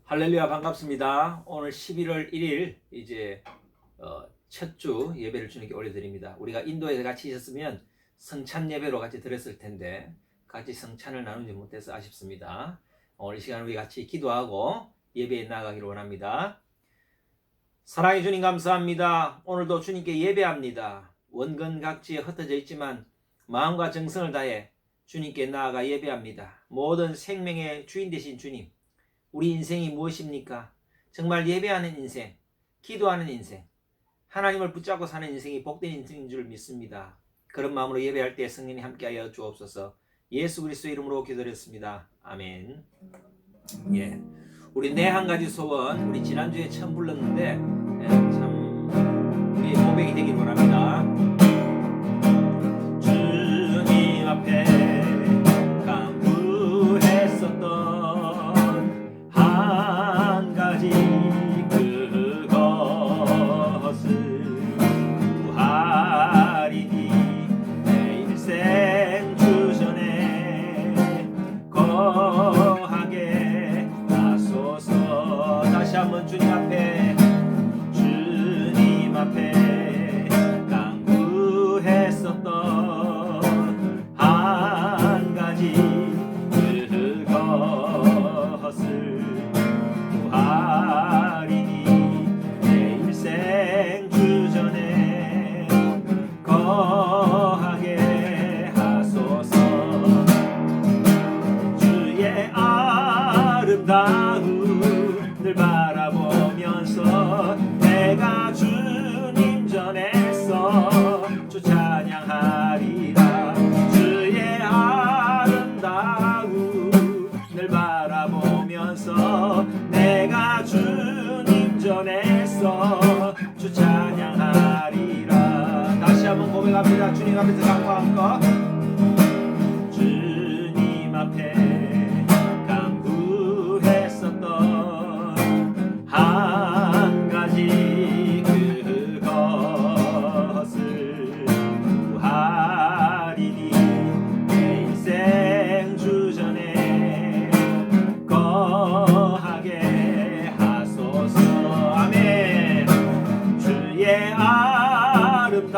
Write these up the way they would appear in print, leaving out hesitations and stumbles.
할렐루야, 반갑습니다. 오늘 11월 1일 이제 첫 주 예배를 주님께 올려드립니다. 우리가 인도에 같이 있었으면 성찬 예배로 같이 드렸을 텐데 같이 성찬을 나누지 못해서 아쉽습니다. 오늘 이 시간 우리 같이 기도하고 예배에 나아가기를 원합니다. 사랑해 주님 감사합니다. 오늘도 주님께 예배합니다. 원근 각지에 흩어져 있지만 마음과 정성을 다해 주님께 나아가 예배합니다. 모든 생명의 주인 되신 주님, 우리 인생이 무엇입니까? 정말 예배하는 인생, 기도하는 인생, 하나님을 붙잡고 사는 인생이 복된 인생인 줄 믿습니다. 그런 마음으로 예배할 때 성령이 함께하여 주옵소서. 예수 그리스도의 이름으로 기도드렸습니다. 아멘. 예, 우리 내 한 가지 소원, 우리 지난주에 처음 불렀는데 참 우리의 고백이 되길 원합니다. 주님 앞에 아름다움을 바라보면서 내가 주님 전에서 주 찬양하리라. 주의 아름다움을 바라보면서 내가 주님 전에서 주 찬양하리라. 다시 한번 고백합니다. 주님 앞에서 강구한 것. 주님 앞에 한 가지 그것을 구하리니 내 인생 주전에 거하게 하소서. 아멘. 주의 아름다움을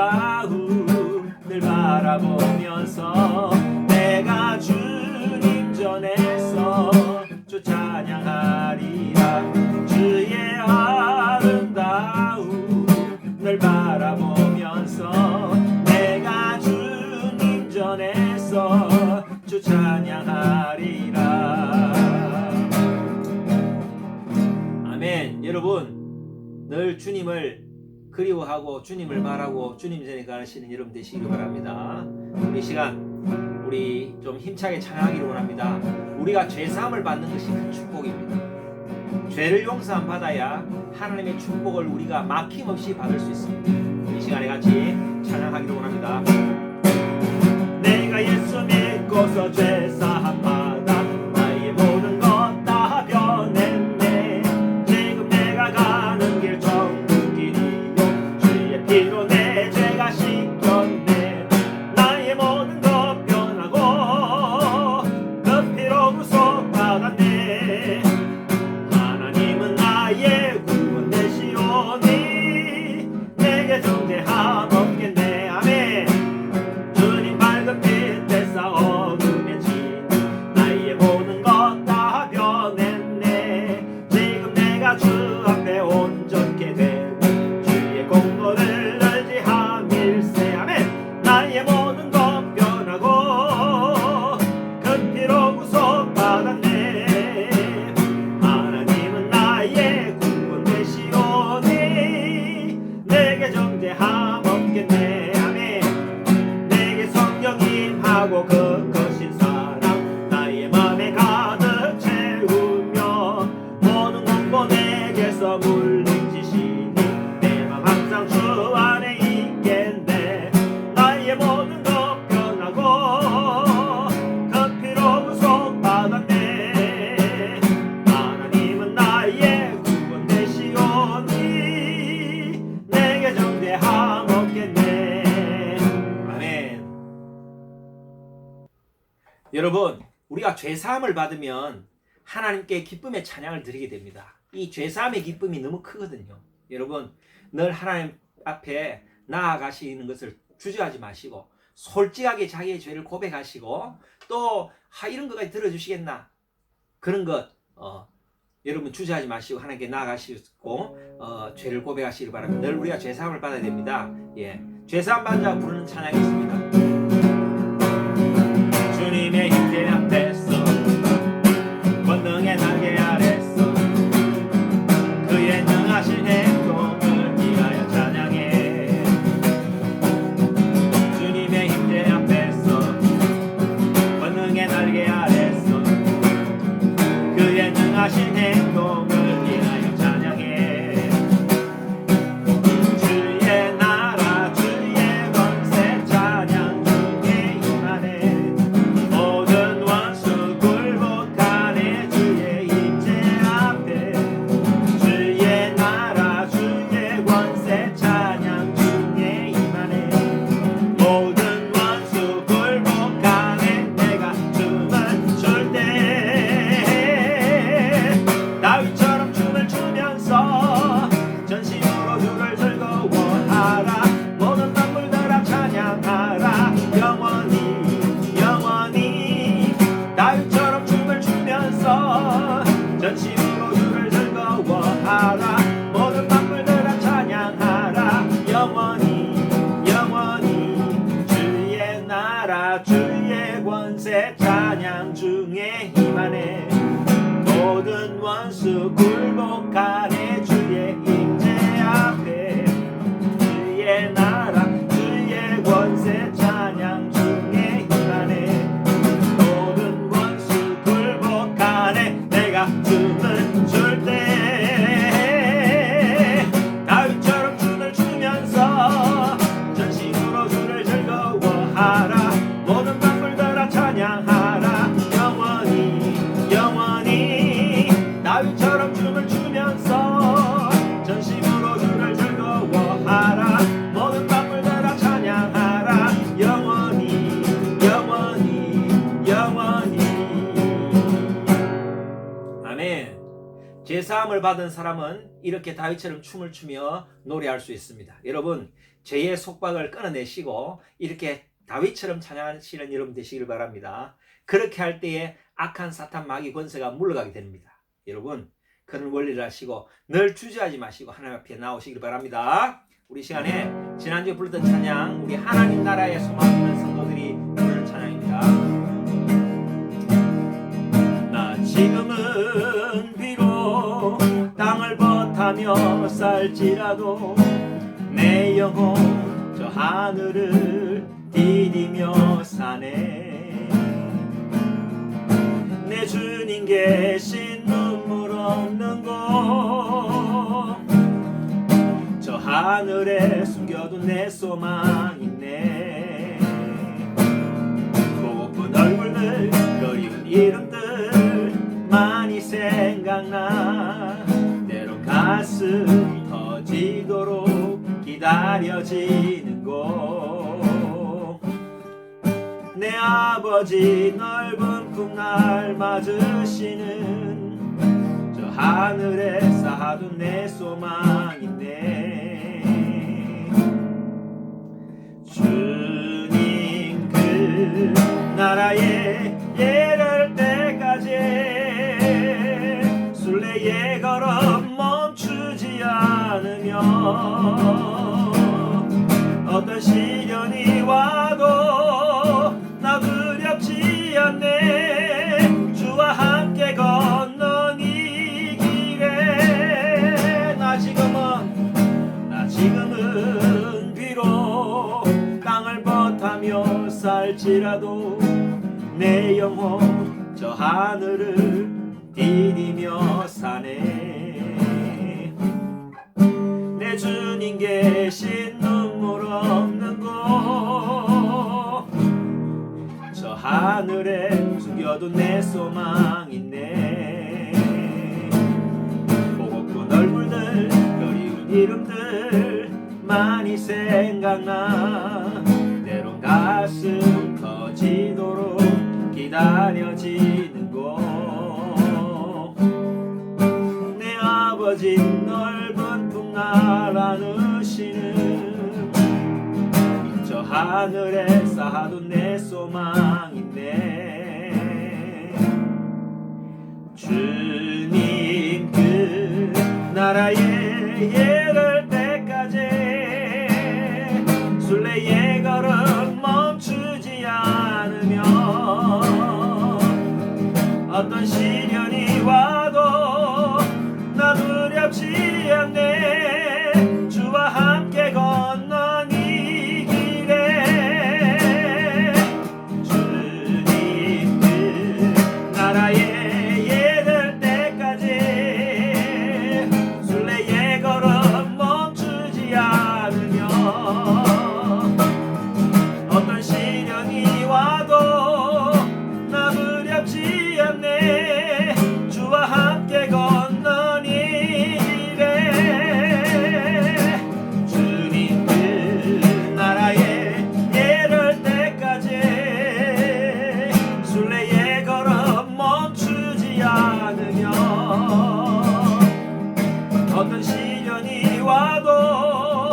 바라보면서 내가 주님 전에서 주 찬양하리라. 주의 아름다움을 바라보면서 내가 주님 전에서 주 찬양하리라. 아멘. 여러분, 늘 주님을 그리워하고 주님을 말하고 주님 전에 가시는 여러분 되시기를 바랍니다. 우리 시간 우리 좀 힘차게 찬양하기를 원합니다. 우리가 죄사함을 받는 것이 큰 축복입니다. 죄를 용서함 받아야 하나님의 축복을 우리가 막힘없이 받을 수 있습니다. 이 시간에 같이 찬양하기를 원합니다. 내가 예수 믿고서 죄사함 받아 나의 모든 것 다 변했네. 지금 내가 가는 길 천국이니요 주의 피로 내 죄가 씻겼네. 나의 모든 것 변하고 그 피로 구속 받았네. 내게 정죄함 없겠네. 아멘. 주님 밝은 빛 뱃사 어둠에 진 나의 모든 것 다 변했네. 지금 내가 주 앞에 온전케 되고 주의 공로를 의지함일세. 아멘. 나의 모든 것 변하고 그 피로 구속 받았네. 하나님은 나의 구원 되시오니 내게 정죄함 없겠네. 아멘. 내게 성령 임하고 그 거신 사랑 나의 맘에 가득 채우며 모든 공고 내게서 물리치시니 내 맘 항상 주 안에 있겠네. 나의 모든 것 변하고 그 피로 구속 받았네. 하나님은 나의 구원 되시오니 내게 정죄함 없겠네. 아멘. 여러분, 우리가 죄사함을 받으면 하나님께 기쁨의 찬양을 드리게 됩니다. 이 죄사함의 기쁨이 너무 크거든요. 여러분, 늘 하나님 앞에 나아가시는 것을 주저하지 마시고 솔직하게 자기의 죄를 고백하시고 또 이런 것까지 들어주시겠나 그런 것 여러분 주저하지 마시고 하나님께 나아가시고 죄를 고백하시길 바랍니다. 늘 우리가 죄사함을 받아야 됩니다. 예, 죄사함 받은 자가 부르는 찬양이 있습니다. 주님의 힘대 앞에서 권능의 날개 아래서 그의 능하신 행동을 위하여 찬양해. 주님의 힘대 앞에서 권능의 날개 아래서 그의 능하신 행동을 위하여 찬양해. 주의 나라 주의 권세 찬양 중에 임하네. 모든 원수 굴복하네. 주의 임재 앞에 주의 나라 주의 권세 찬양 중에 임하네. 모든 원수 굴복하네. 내가 춤을 출 때 다윗처럼 춤을 추면서 전심으로 주를 즐거워하라. 모든 만물들아 찬양하라. 영원히 영원히 다윗처럼 춤을 추면서 전심으로 주를 즐거워하라. 모든 만물들아 찬양하라. 영원히 영원히 주의 나라 주의 권세 찬양 중에 임하네. 모든 원수 굴복하네. 주의 임재 앞에 주의 나라 주의 권세 찬양 중에 임하네. 모든 원수 굴복하네. 내가 춤을 출 때 다윗처럼 춤을 추면서 전심으로 주를 즐거워하라. 모든 만물들아 찬양하라. 영원히 영원히 다윗처럼 춤을 추면서 전심으로 주를 즐거워하라. 모든 만물들아 찬양하라. 영원히 영원히 영원히. 아멘. 제사함을 받은 사람은 이렇게 다윗처럼 춤을 추며 노래할 수 있습니다. 여러분, 죄의 속박을 끊어내시고 이렇게 다윗처럼 찬양하시는 여러분 되시길 바랍니다. 그렇게 할 때에 악한 사탄 마귀 권세가 물러가게 됩니다. 여러분, 그런 원리를 하시고 늘 주저하지 마시고 하나님 앞에 나오시길 바랍니다. 우리 시간에 지난주에 불렀던 찬양, 우리 하나님 나라의 소망 있는 성도들이 부르는 찬양입니다. 나 지금은 비록 땅을 벗하며 살지라도 내 영혼 저 하늘을 디디며 사네. 내 주님 계신 눈물 없는 곳 저 하늘에 숨겨둔 내 소망 있네. 보고픈 얼굴들 그리운 이름들 많이 생각나. 때론 가슴 터지도록 기다려지는 곳. 내 아버지 넓은 품 날 맞으시는 저 하늘에 쌓아둔 내 소망인데. 주님 그 나라에 이를 때까지 순례의 걸음 멈추지 않으며 어떤 시련이 와도 나 두렵지 않네. 주와 함께 건넌 이 길에 나 지금은 비록 땅을 벗하며 살지라도 내 영혼 저 하늘을 디디며 사네. 내 주님 계신 눈물 없는 곳 저 하늘에 숨겨둔 내 소망 있네. 보고픈 얼굴들 그리운 이름들 많이 생각나. 때론 가슴 터지도록 기다려지는 곳. 퍼진 넓은 풍랑 안으시는 저 하늘에 쌓아둔 내 소망인데 주님 그 나라에 이를 때까지 순례의 걸음 멈추지 않으면 어떤 시련이 와도 나 두렵지 않네. 주와 함께 건넌 이 길에 주님 그 나라에 이를 때까지 순례의 걸음 멈추지 않으면 어떤 시련이 와도 나 두렵지 않네. 주와 함께 건넌 이 길에 주님 그 나라에 이를 때까지 순례의 걸음 멈추지 않으면 어떤 시련이 와도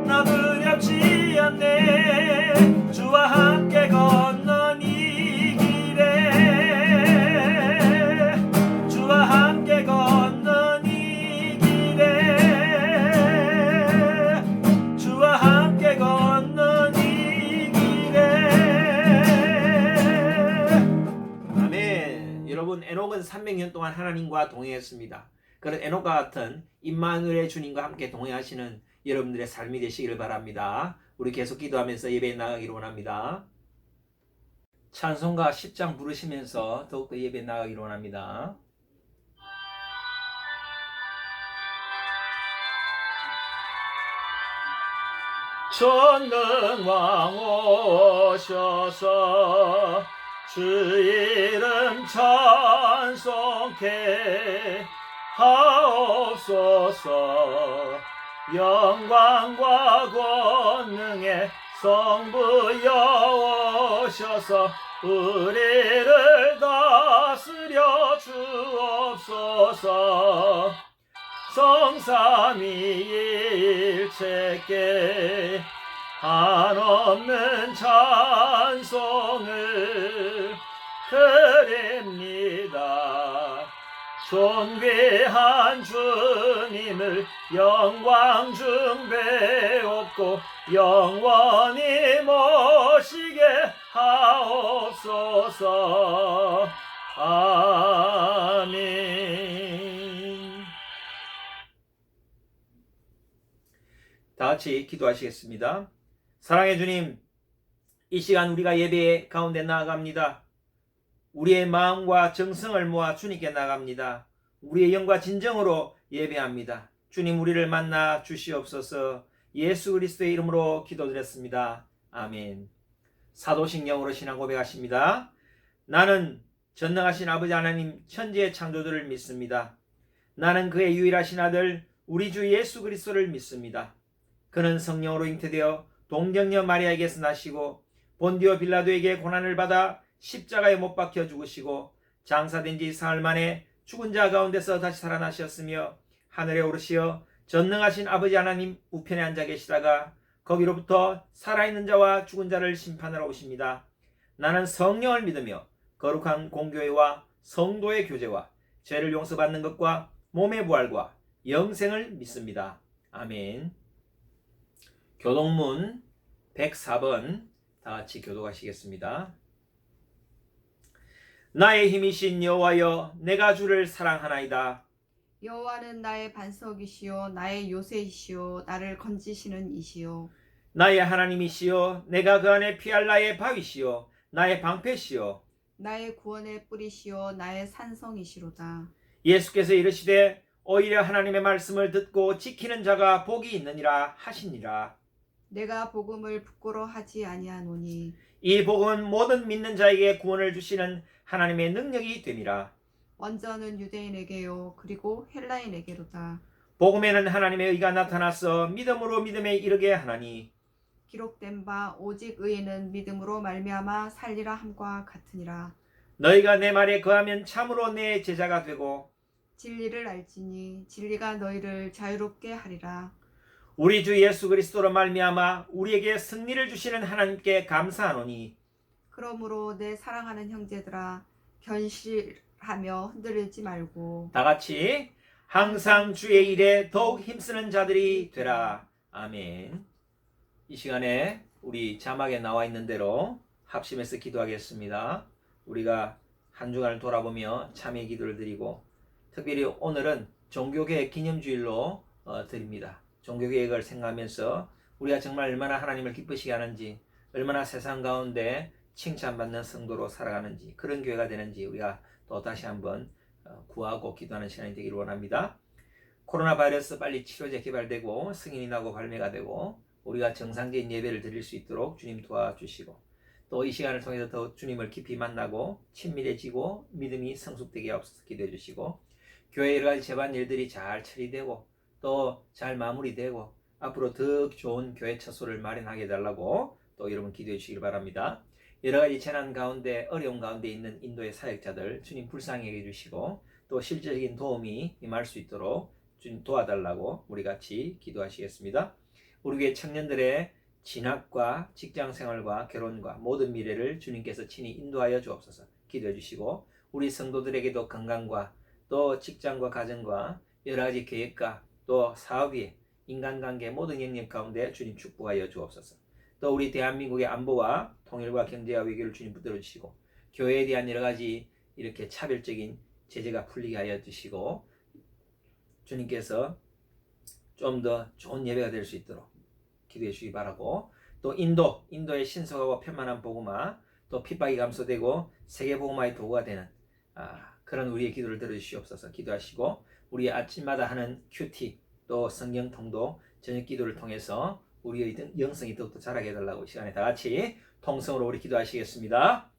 나 두렵지 않네. 주와 함께 건넌 이 길에 주와 함께 건넌 이 길에 주와 함께 건넌 이 길에. 아멘. 여러분, 에녹은 300년 동안 하나님과 동행했습니다. 그런 에녹과 같은 임마누엘의 주님과 함께 동행하시는 여러분들의 삶이 되시기를 바랍니다. 우리 계속 기도하면서 예배에 나가기를 원합니다. 찬송가 10장 부르시면서 더욱더 예배에 나가기를 원합니다. 전능왕 오셔서 주 이름 찬송케 하옵소서. 영광과 권능의 성부여 오셔서 우리를 다스려 주옵소서. 성삼위일체께 한없는 찬송을 드립니다. 존귀한 주님을 영광 중배옵고 영원히 모시게 하옵소서. 아멘. 다 같이 기도하시겠습니다. 사랑의 주님, 이 시간 우리가 예배 가운데 나아갑니다. 우리의 마음과 정성을 모아 주님께 나갑니다. 우리의 영과 진정으로 예배합니다. 주님, 우리를 만나 주시옵소서. 예수 그리스도의 이름으로 기도드렸습니다. 아멘. 사도신경으로 신앙 고백하십니다. 나는 전능하신 아버지 하나님 천지의 창조주를 믿습니다. 나는 그의 유일하신 아들 우리 주 예수 그리스도를 믿습니다. 그는 성령으로 잉태되어 동정녀 마리아에게서 나시고 본디오 빌라도에게 고난을 받아 십자가에 못 박혀 죽으시고 장사된 지 사흘 만에 죽은 자 가운데서 다시 살아나셨으며 하늘에 오르시어 전능하신 아버지 하나님 우편에 앉아 계시다가 거기로부터 살아있는 자와 죽은 자를 심판하러 오십니다. 나는 성령을 믿으며 거룩한 공교회와 성도의 교제와 죄를 용서받는 것과 몸의 부활과 영생을 믿습니다. 아멘. 교동문 104번 다 같이 교독하시겠습니다. 나의 힘이신 여호와여, 내가 주를 사랑하나이다. 여호와는 나의 반석이시요 나의 요새이시요 나를 건지시는 이시요 나의 하나님이시여, 내가 그 안에 피할 나의 바위시요 나의 방패시요 나의 구원의 뿌리시요 나의 산성이시로다. 예수께서 이르시되 오히려 하나님의 말씀을 듣고 지키는 자가 복이 있느니라 하시니라. 내가 복음을 부끄러워하지 아니하노니 이 복음은 모든 믿는 자에게 구원을 주시는 하나님의 능력이 됨이라. 먼저는 유대인에게요 그리고 헬라인에게로다. 복음에는 하나님의 의가 나타나서 믿음으로 믿음에 이르게 하나니 기록된 바 오직 의인은 믿음으로 말미암아 살리라 함과 같으니라. 너희가 내 말에 거하면 참으로 내 제자가 되고 진리를 알지니 진리가 너희를 자유롭게 하리라. 우리 주 예수 그리스도로 말미암아 우리에게 승리를 주시는 하나님께 감사하노니 그러므로 내 사랑하는 형제들아 견실하며 흔들리지 말고 다 같이 항상 주의 일에 더욱 힘쓰는 자들이 되라. 아멘. 이 시간에 우리 자막에 나와 있는 대로 합심해서 기도하겠습니다. 우리가 한 주간을 돌아보며 참여 기도를 드리고 특별히 오늘은 종교개혁 기념주일로 드립니다. 종교개혁을 생각하면서 우리가 정말 얼마나 하나님을 기쁘시게 하는지, 얼마나 세상 가운데 칭찬받는 성도로 살아가는지, 그런 교회가 되는지 우리가 또 다시 한번 구하고 기도하는 시간이 되기를 원합니다. 코로나 바이러스 빨리 치료제 개발되고 승인이 나고 발매가 되고 우리가 정상적인 예배를 드릴 수 있도록 주님 도와주시고 또 이 시간을 통해서 더 주님을 깊이 만나고 친밀해지고 믿음이 성숙되게 하옵소서. 기도해 주시고 교회 여러 가지 재반 일들이 잘 처리되고 또 잘 마무리되고 앞으로 더 좋은 교회 처소를 마련하게 해달라고 또 여러분 기도해 주시길 바랍니다. 여러 가지 재난 가운데 어려운 가운데 있는 인도의 사역자들 주님 불쌍히 해주시고 또 실질적인 도움이 임할 수 있도록 주님 도와달라고 우리 같이 기도하시겠습니다. 우리 교회 청년들의 진학과 직장생활과 결혼과 모든 미래를 주님께서 친히 인도하여 주옵소서. 기도해 주시고 우리 성도들에게도 건강과 또 직장과 가정과 여러 가지 계획과 또 사업의 인간관계 모든 영역 가운데 주님 축복하여 주옵소서. 또 우리 대한민국의 안보와 통일과 경제와 외교를 주님 붙들어 주시고 교회에 대한 여러 가지 이렇게 차별적인 제재가 풀리게 하여 주시고 주님께서 좀 더 좋은 예배가 될 수 있도록 기도해 주시기 바라고 또 인도의 신속하고 편만한 복음화 또 핍박이 감소되고 세계 복음화의 도구가 되는 그런 우리의 기도를 들어주시옵소서. 기도하시고 우리 아침마다 하는 큐티 또 성경 통독 저녁 기도를 통해서 우리의 영성이 더욱더 자라게 해달라고 이 시간에 다 같이 통성으로 우리 기도하시겠습니다.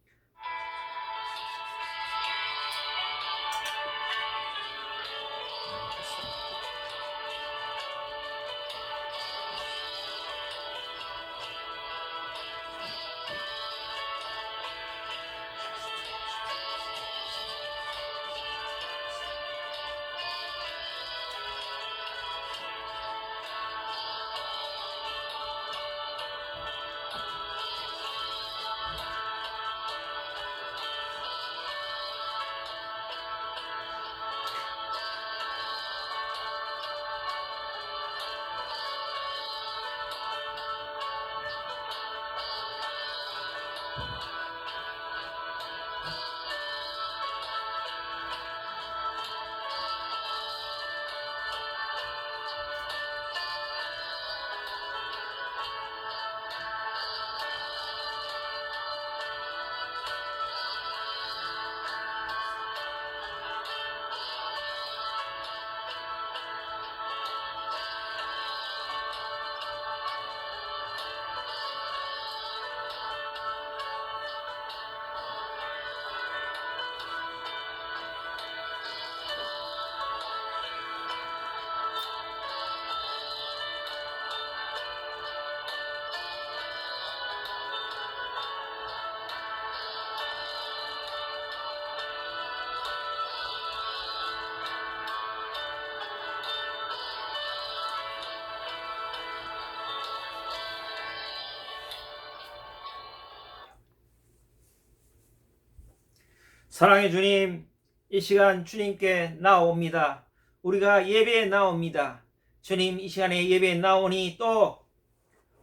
사랑의 주님, 이 시간 주님께 나옵니다. 우리가 예배에 나옵니다. 주님, 이 시간에 예배에 나오니 또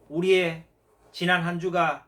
우리의 지난 한 주가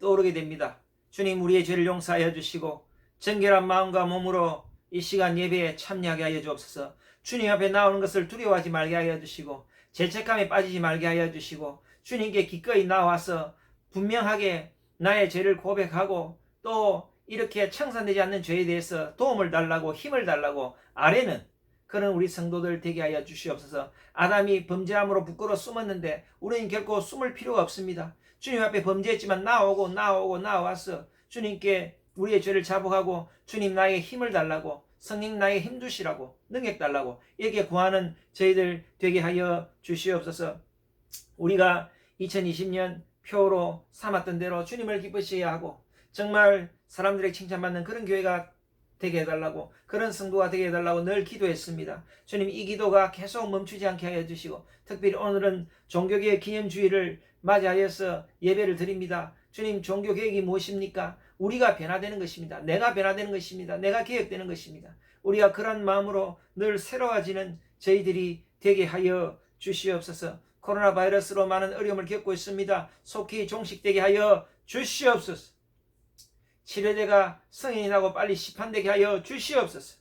떠오르게 됩니다. 주님, 우리의 죄를 용서하여 주시고 정결한 마음과 몸으로 이 시간 예배에 참여하게 하여 주옵소서. 주님 앞에 나오는 것을 두려워하지 말게 하여 주시고 죄책감에 빠지지 말게 하여 주시고 주님께 기꺼이 나와서 분명하게 나의 죄를 고백하고 또 이렇게 청산되지 않는 죄에 대해서 도움을 달라고 힘을 달라고 아뢰는 그런 우리 성도들 되게 하여 주시옵소서. 아담이 범죄함으로 부끄러워 숨었는데 우리는 결코 숨을 필요가 없습니다. 주님 앞에 범죄했지만 나와서 주님께 우리의 죄를 자복하고 주님 나에게 힘을 달라고 성령 나에게 힘 주시라고 능력 달라고 이렇게 구하는 저희들 되게 하여 주시옵소서. 우리가 2020년 표로 삼았던 대로 주님을 기쁘시게 하고 정말 사람들에게 칭찬받는 그런 교회가 되게 해달라고, 그런 성도가 되게 해달라고 늘 기도했습니다. 주님, 이 기도가 계속 멈추지 않게 하여 주시고, 특별히 오늘은 종교개혁 기념주의를 맞이하여서 예배를 드립니다. 주님, 종교개혁이 무엇입니까? 우리가 변화되는 것입니다. 내가 변화되는 것입니다. 내가 개혁되는 것입니다. 우리가 그런 마음으로 늘 새로워지는 저희들이 되게 하여 주시옵소서. 코로나 바이러스로 많은 어려움을 겪고 있습니다. 속히 종식되게 하여 주시옵소서. 치료제가 승인이 나고 빨리 시판되게 하여 주시옵소서.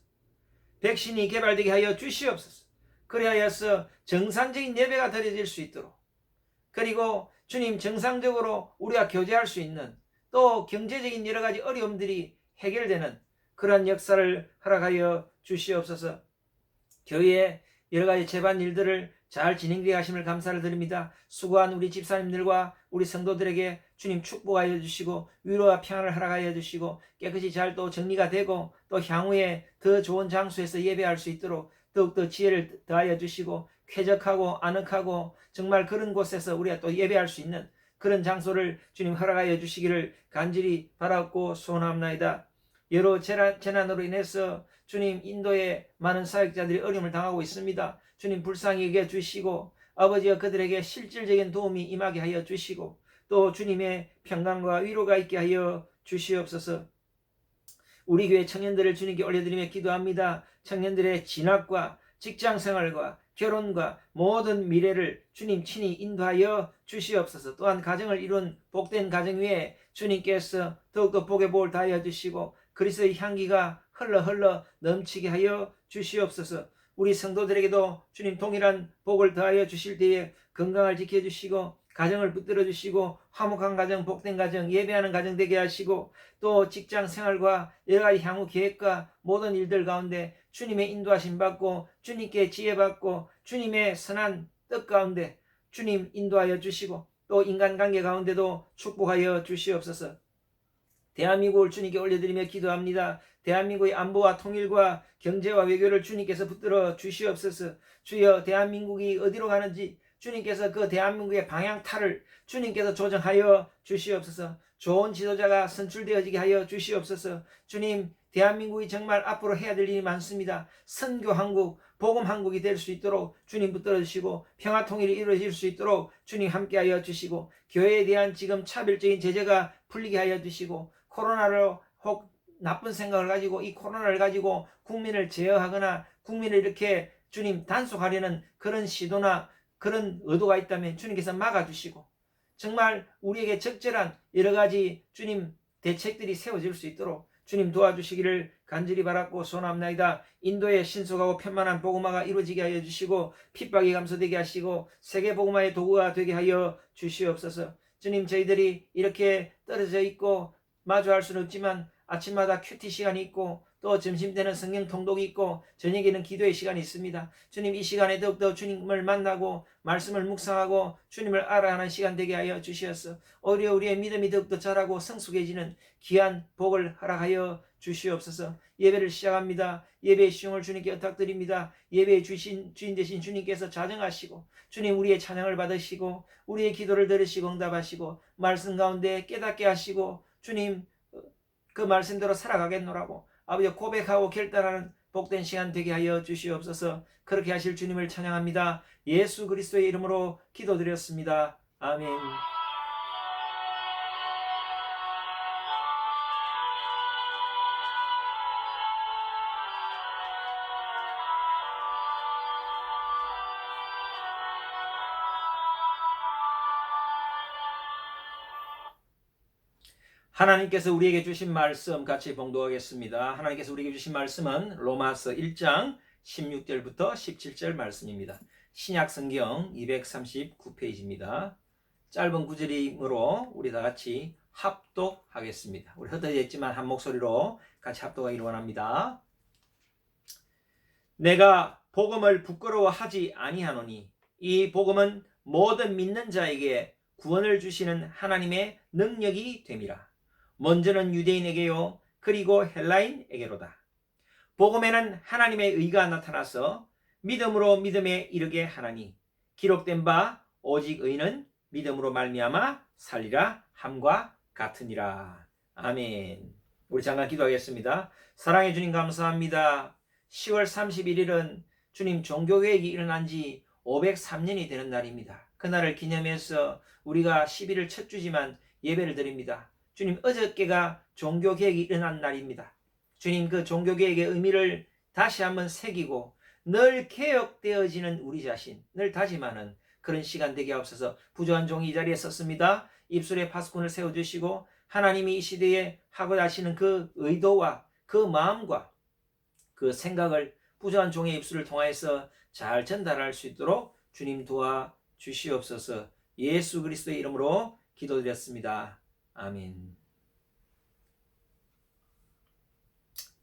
백신이 개발되게 하여 주시옵소서. 그리하여서 정상적인 예배가 드려질 수 있도록, 그리고 주님, 정상적으로 우리가 교제할 수 있는, 또 경제적인 여러 가지 어려움들이 해결되는 그러한 역사를 허락하여 주시옵소서. 교회의 여러 가지 재반 일들을 잘 진행되게 하심을 감사를 드립니다. 수고한 우리 집사님들과 우리 성도들에게 주님 축복하여 주시고, 위로와 평안을 허락하여 주시고, 깨끗이 잘 또 정리가 되고, 또 향후에 더 좋은 장소에서 예배할 수 있도록 더욱더 지혜를 더하여 주시고, 쾌적하고 아늑하고 정말 그런 곳에서 우리가 또 예배할 수 있는 그런 장소를 주님 허락하여 주시기를 간절히 바라고 소원합나이다. 여러 재난으로 인해서 주님, 인도의 많은 사역자들이 어려움을 당하고 있습니다. 주님, 불쌍히 여겨 주시고, 아버지가 그들에게 실질적인 도움이 임하게 하여 주시고, 또 주님의 평강과 위로가 있게 하여 주시옵소서. 우리 교회 청년들을 주님께 올려드리며 기도합니다. 청년들의 진학과 직장생활과 결혼과 모든 미래를 주님 친히 인도하여 주시옵소서. 또한 가정을 이룬 복된 가정 위에 주님께서 더욱더 복의 복을 다하여 주시고, 그리스도의 향기가 흘러 넘치게 하여 주시옵소서. 우리 성도들에게도 주님 동일한 복을 더하여 주실 때에 건강을 지켜주시고, 가정을 붙들어 주시고, 화목한 가정, 복된 가정, 예배하는 가정 되게 하시고, 또 직장 생활과 여러 가지 향후 계획과 모든 일들 가운데 주님의 인도하심 받고, 주님께 지혜 받고, 주님의 선한 뜻 가운데 주님 인도하여 주시고, 또 인간관계 가운데도 축복하여 주시옵소서. 대한민국을 주님께 올려드리며 기도합니다. 대한민국의 안보와 통일과 경제와 외교를 주님께서 붙들어 주시옵소서. 주여, 대한민국이 어디로 가는지 주님께서 그 대한민국의 방향타를 주님께서 조정하여 주시옵소서. 좋은 지도자가 선출되어지게 하여 주시옵소서. 주님, 대한민국이 정말 앞으로 해야 될 일이 많습니다. 선교 한국, 복음 한국이 될 수 있도록 주님 붙들어 주시고, 평화 통일이 이루어질 수 있도록 주님 함께하여 주시고, 교회에 대한 지금 차별적인 제재가 풀리게 하여 주시고, 코로나로 혹 나쁜 생각을 가지고 이 코로나를 가지고 국민을 제어하거나 국민을 이렇게 주님 단속하려는 그런 시도나 그런 의도가 있다면 주님께서 막아주시고, 정말 우리에게 적절한 여러 가지 주님 대책들이 세워질 수 있도록 주님 도와주시기를 간절히 바랐고 소원합나이다. 인도의 신속하고 편만한 복음화가 이루어지게 하여 주시고, 핍박이 감소되게 하시고, 세계 복음화의 도구가 되게 하여 주시옵소서. 주님, 저희들이 이렇게 떨어져 있고 마주할 수는 없지만 아침마다 큐티 시간이 있고, 또 점심 때는 성경 통독이 있고, 저녁에는 기도의 시간이 있습니다. 주님, 이 시간에 더욱더 주님을 만나고 말씀을 묵상하고 주님을 알아가는 시간 되게 하여 주시옵소서. 오히려 우리의 믿음이 더욱더 자라고 성숙해지는 귀한 복을 허락하여 주시옵소서. 예배를 시작합니다. 예배의 시용을 주님께 의탁드립니다. 예배의 주인 되신 주님께서 자정하시고, 주님 우리의 찬양을 받으시고, 우리의 기도를 들으시고 응답하시고, 말씀 가운데 깨닫게 하시고, 주님 그 말씀대로 살아가겠노라고 아버지 고백하고 결단하는 복된 시간 되게 하여 주시옵소서. 그렇게 하실 주님을 찬양합니다. 예수 그리스도의 이름으로 기도드렸습니다. 아멘. 하나님께서 우리에게 주신 말씀 같이 봉독하겠습니다. 하나님께서 우리에게 주신 말씀은 로마서 1장 16절부터 17절 말씀입니다. 신약 성경 239페이지입니다. 짧은 구절이므로 우리 다 같이 합독하겠습니다. 우리 흩어졌지만 한 목소리로 같이 합독하기를 원합니다. 내가 복음을 부끄러워하지 아니하노니 이 복음은 모든 믿는 자에게 구원을 주시는 하나님의 능력이 됨이라. 먼저는 유대인에게요, 그리고 헬라인에게로다. 복음에는 하나님의 의가 나타나서 믿음으로 믿음에 이르게 하나니, 기록된 바 오직 의는 믿음으로 말미암아 살리라 함과 같으니라. 아멘. 우리 잠깐 기도하겠습니다. 사랑해 주님 감사합니다. 10월 31일은 주님 종교개혁이 일어난 지 503년이 되는 날입니다. 그날을 기념해서 우리가 11일 첫 주지만 예배를 드립니다. 주님, 어저께가 종교개혁이 일어난 날입니다. 주님, 그 종교개혁의 의미를 다시 한번 새기고 늘 개혁되어지는 우리 자신, 늘 다짐하는 그런 시간 되게 하옵소서. 부조한 종이 이 자리에 섰습니다. 입술에 파수꾼을 세워주시고 하나님이 이 시대에 하고자 하시는 그 의도와 그 마음과 그 생각을 부조한 종의 입술을 통하여서 잘 전달할 수 있도록 주님 도와 주시옵소서. 예수 그리스도의 이름으로 기도드렸습니다. 아멘.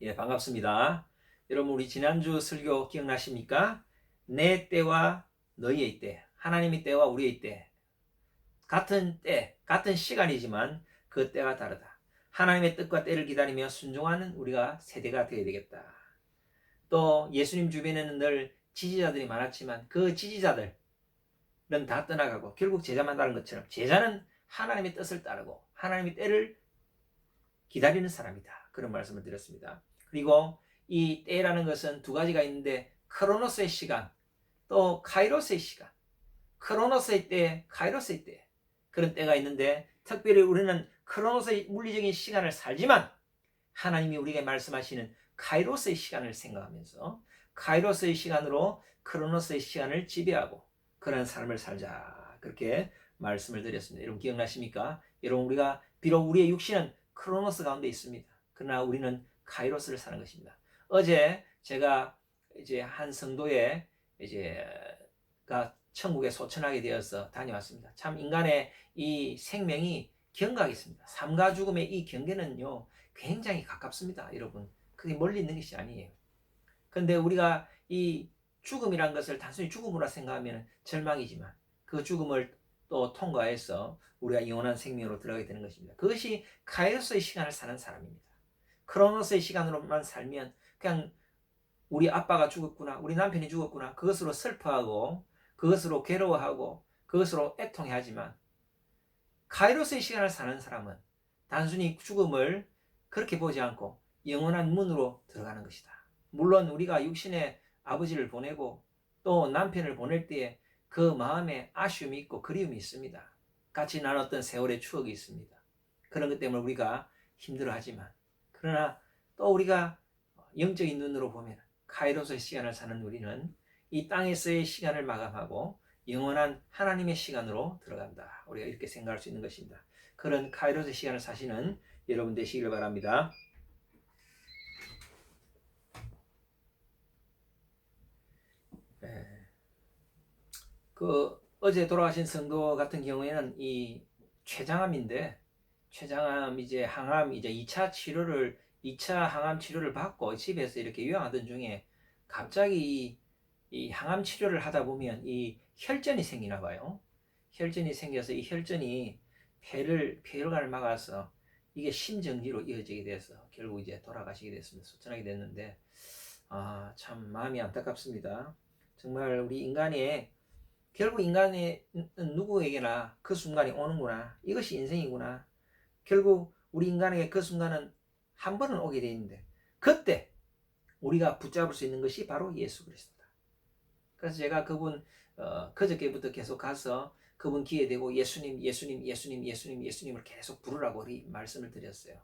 예, 반갑습니다. 여러분, 우리 지난주 설교 기억나십니까? 내 때와 너희의 때, 하나님의 때와 우리의 때, 같은 때, 같은 시간이지만 그 때가 다르다. 하나님의 뜻과 때를 기다리며 순종하는 우리가 세대가 되어야 되겠다. 또 예수님 주변에는 늘 지지자들이 많았지만 그 지지자들은 다 떠나가고 결국 제자만 따른 것처럼 제자는 하나님의 뜻을 따르고 하나님의 때를 기다리는 사람이다. 그런 말씀을 드렸습니다. 그리고 이 때라는 것은 두 가지가 있는데 크로노스의 시간, 또 카이로스의 시간. 크로노스의 때, 카이로스의 때. 그런 때가 있는데 특별히 우리는 크로노스의 물리적인 시간을 살지만 하나님이 우리에게 말씀하시는 카이로스의 시간을 생각하면서 카이로스의 시간으로 크로노스의 시간을 지배하고 그런 삶을 살자. 그렇게 말씀을 드렸습니다. 여러분 기억나십니까? 여러분 우리가 비록 우리의 육신은 크로노스 가운데 있습니다. 그러나 우리는 카이로스를 사는 것입니다. 어제 제가 이제 한 성도에 가 천국에 소천하게 되어서 다녀왔습니다. 참 인간의 이 생명이 경각이 있습니다. 삶과 죽음의 이 경계는요 굉장히 가깝습니다. 여러분 그게 멀리 있는 것이 아니에요. 그런데 우리가 이 죽음이란 것을 단순히 죽음으로 생각하면 절망이지만 그 죽음을 또 통과해서 우리가 영원한 생명으로 들어가게 되는 것입니다. 그것이 카이로스의 시간을 사는 사람입니다. 크로노스의 시간으로만 살면 그냥 우리 아빠가 죽었구나, 우리 남편이 죽었구나, 그것으로 슬퍼하고 그것으로 괴로워하고 그것으로 애통해하지만 카이로스의 시간을 사는 사람은 단순히 죽음을 그렇게 보지 않고 영원한 문으로 들어가는 것이다. 물론 우리가 육신의 아버지를 보내고 또 남편을 보낼 때에 그 마음에 아쉬움이 있고 그리움이 있습니다. 같이 나눴던 세월의 추억이 있습니다. 그런 것 때문에 우리가 힘들어하지만 그러나 또 우리가 영적인 눈으로 보면 카이로스의 시간을 사는 우리는 이 땅에서의 시간을 마감하고 영원한 하나님의 시간으로 들어간다. 우리가 이렇게 생각할 수 있는 것입니다. 그런 카이로스의 시간을 사시는 여러분 되시길 바랍니다. 그 어제 돌아가신 성도 같은 경우에는 이 췌장암인데 췌장암 이제 항암 이제 2차 항암 치료를 받고 집에서 이렇게 요양하던 중에 갑자기 이 항암 치료를 하다 보면 이 혈전이 생기나 봐요. 혈전이 생겨서 이 혈전이 폐혈관을 막아서 이게 심정지로 이어지게 돼서 결국 이제 돌아가시게 됐습니다. 소천하게 됐는데 참 마음이 안타깝습니다. 정말 우리 인간의 결국 인간의 누구에게나 그 순간이 오는구나. 이것이 인생이구나. 결국 우리 인간에게 그 순간은 한 번은 오게 돼 있는데 그때 우리가 붙잡을 수 있는 것이 바로 예수 그리스도다. 그래서 제가 그분 그저께부터 계속 가서 그분 귀에 대고 예수님, 예수님, 예수님, 예수님, 예수님을 계속 부르라고 말씀을 드렸어요.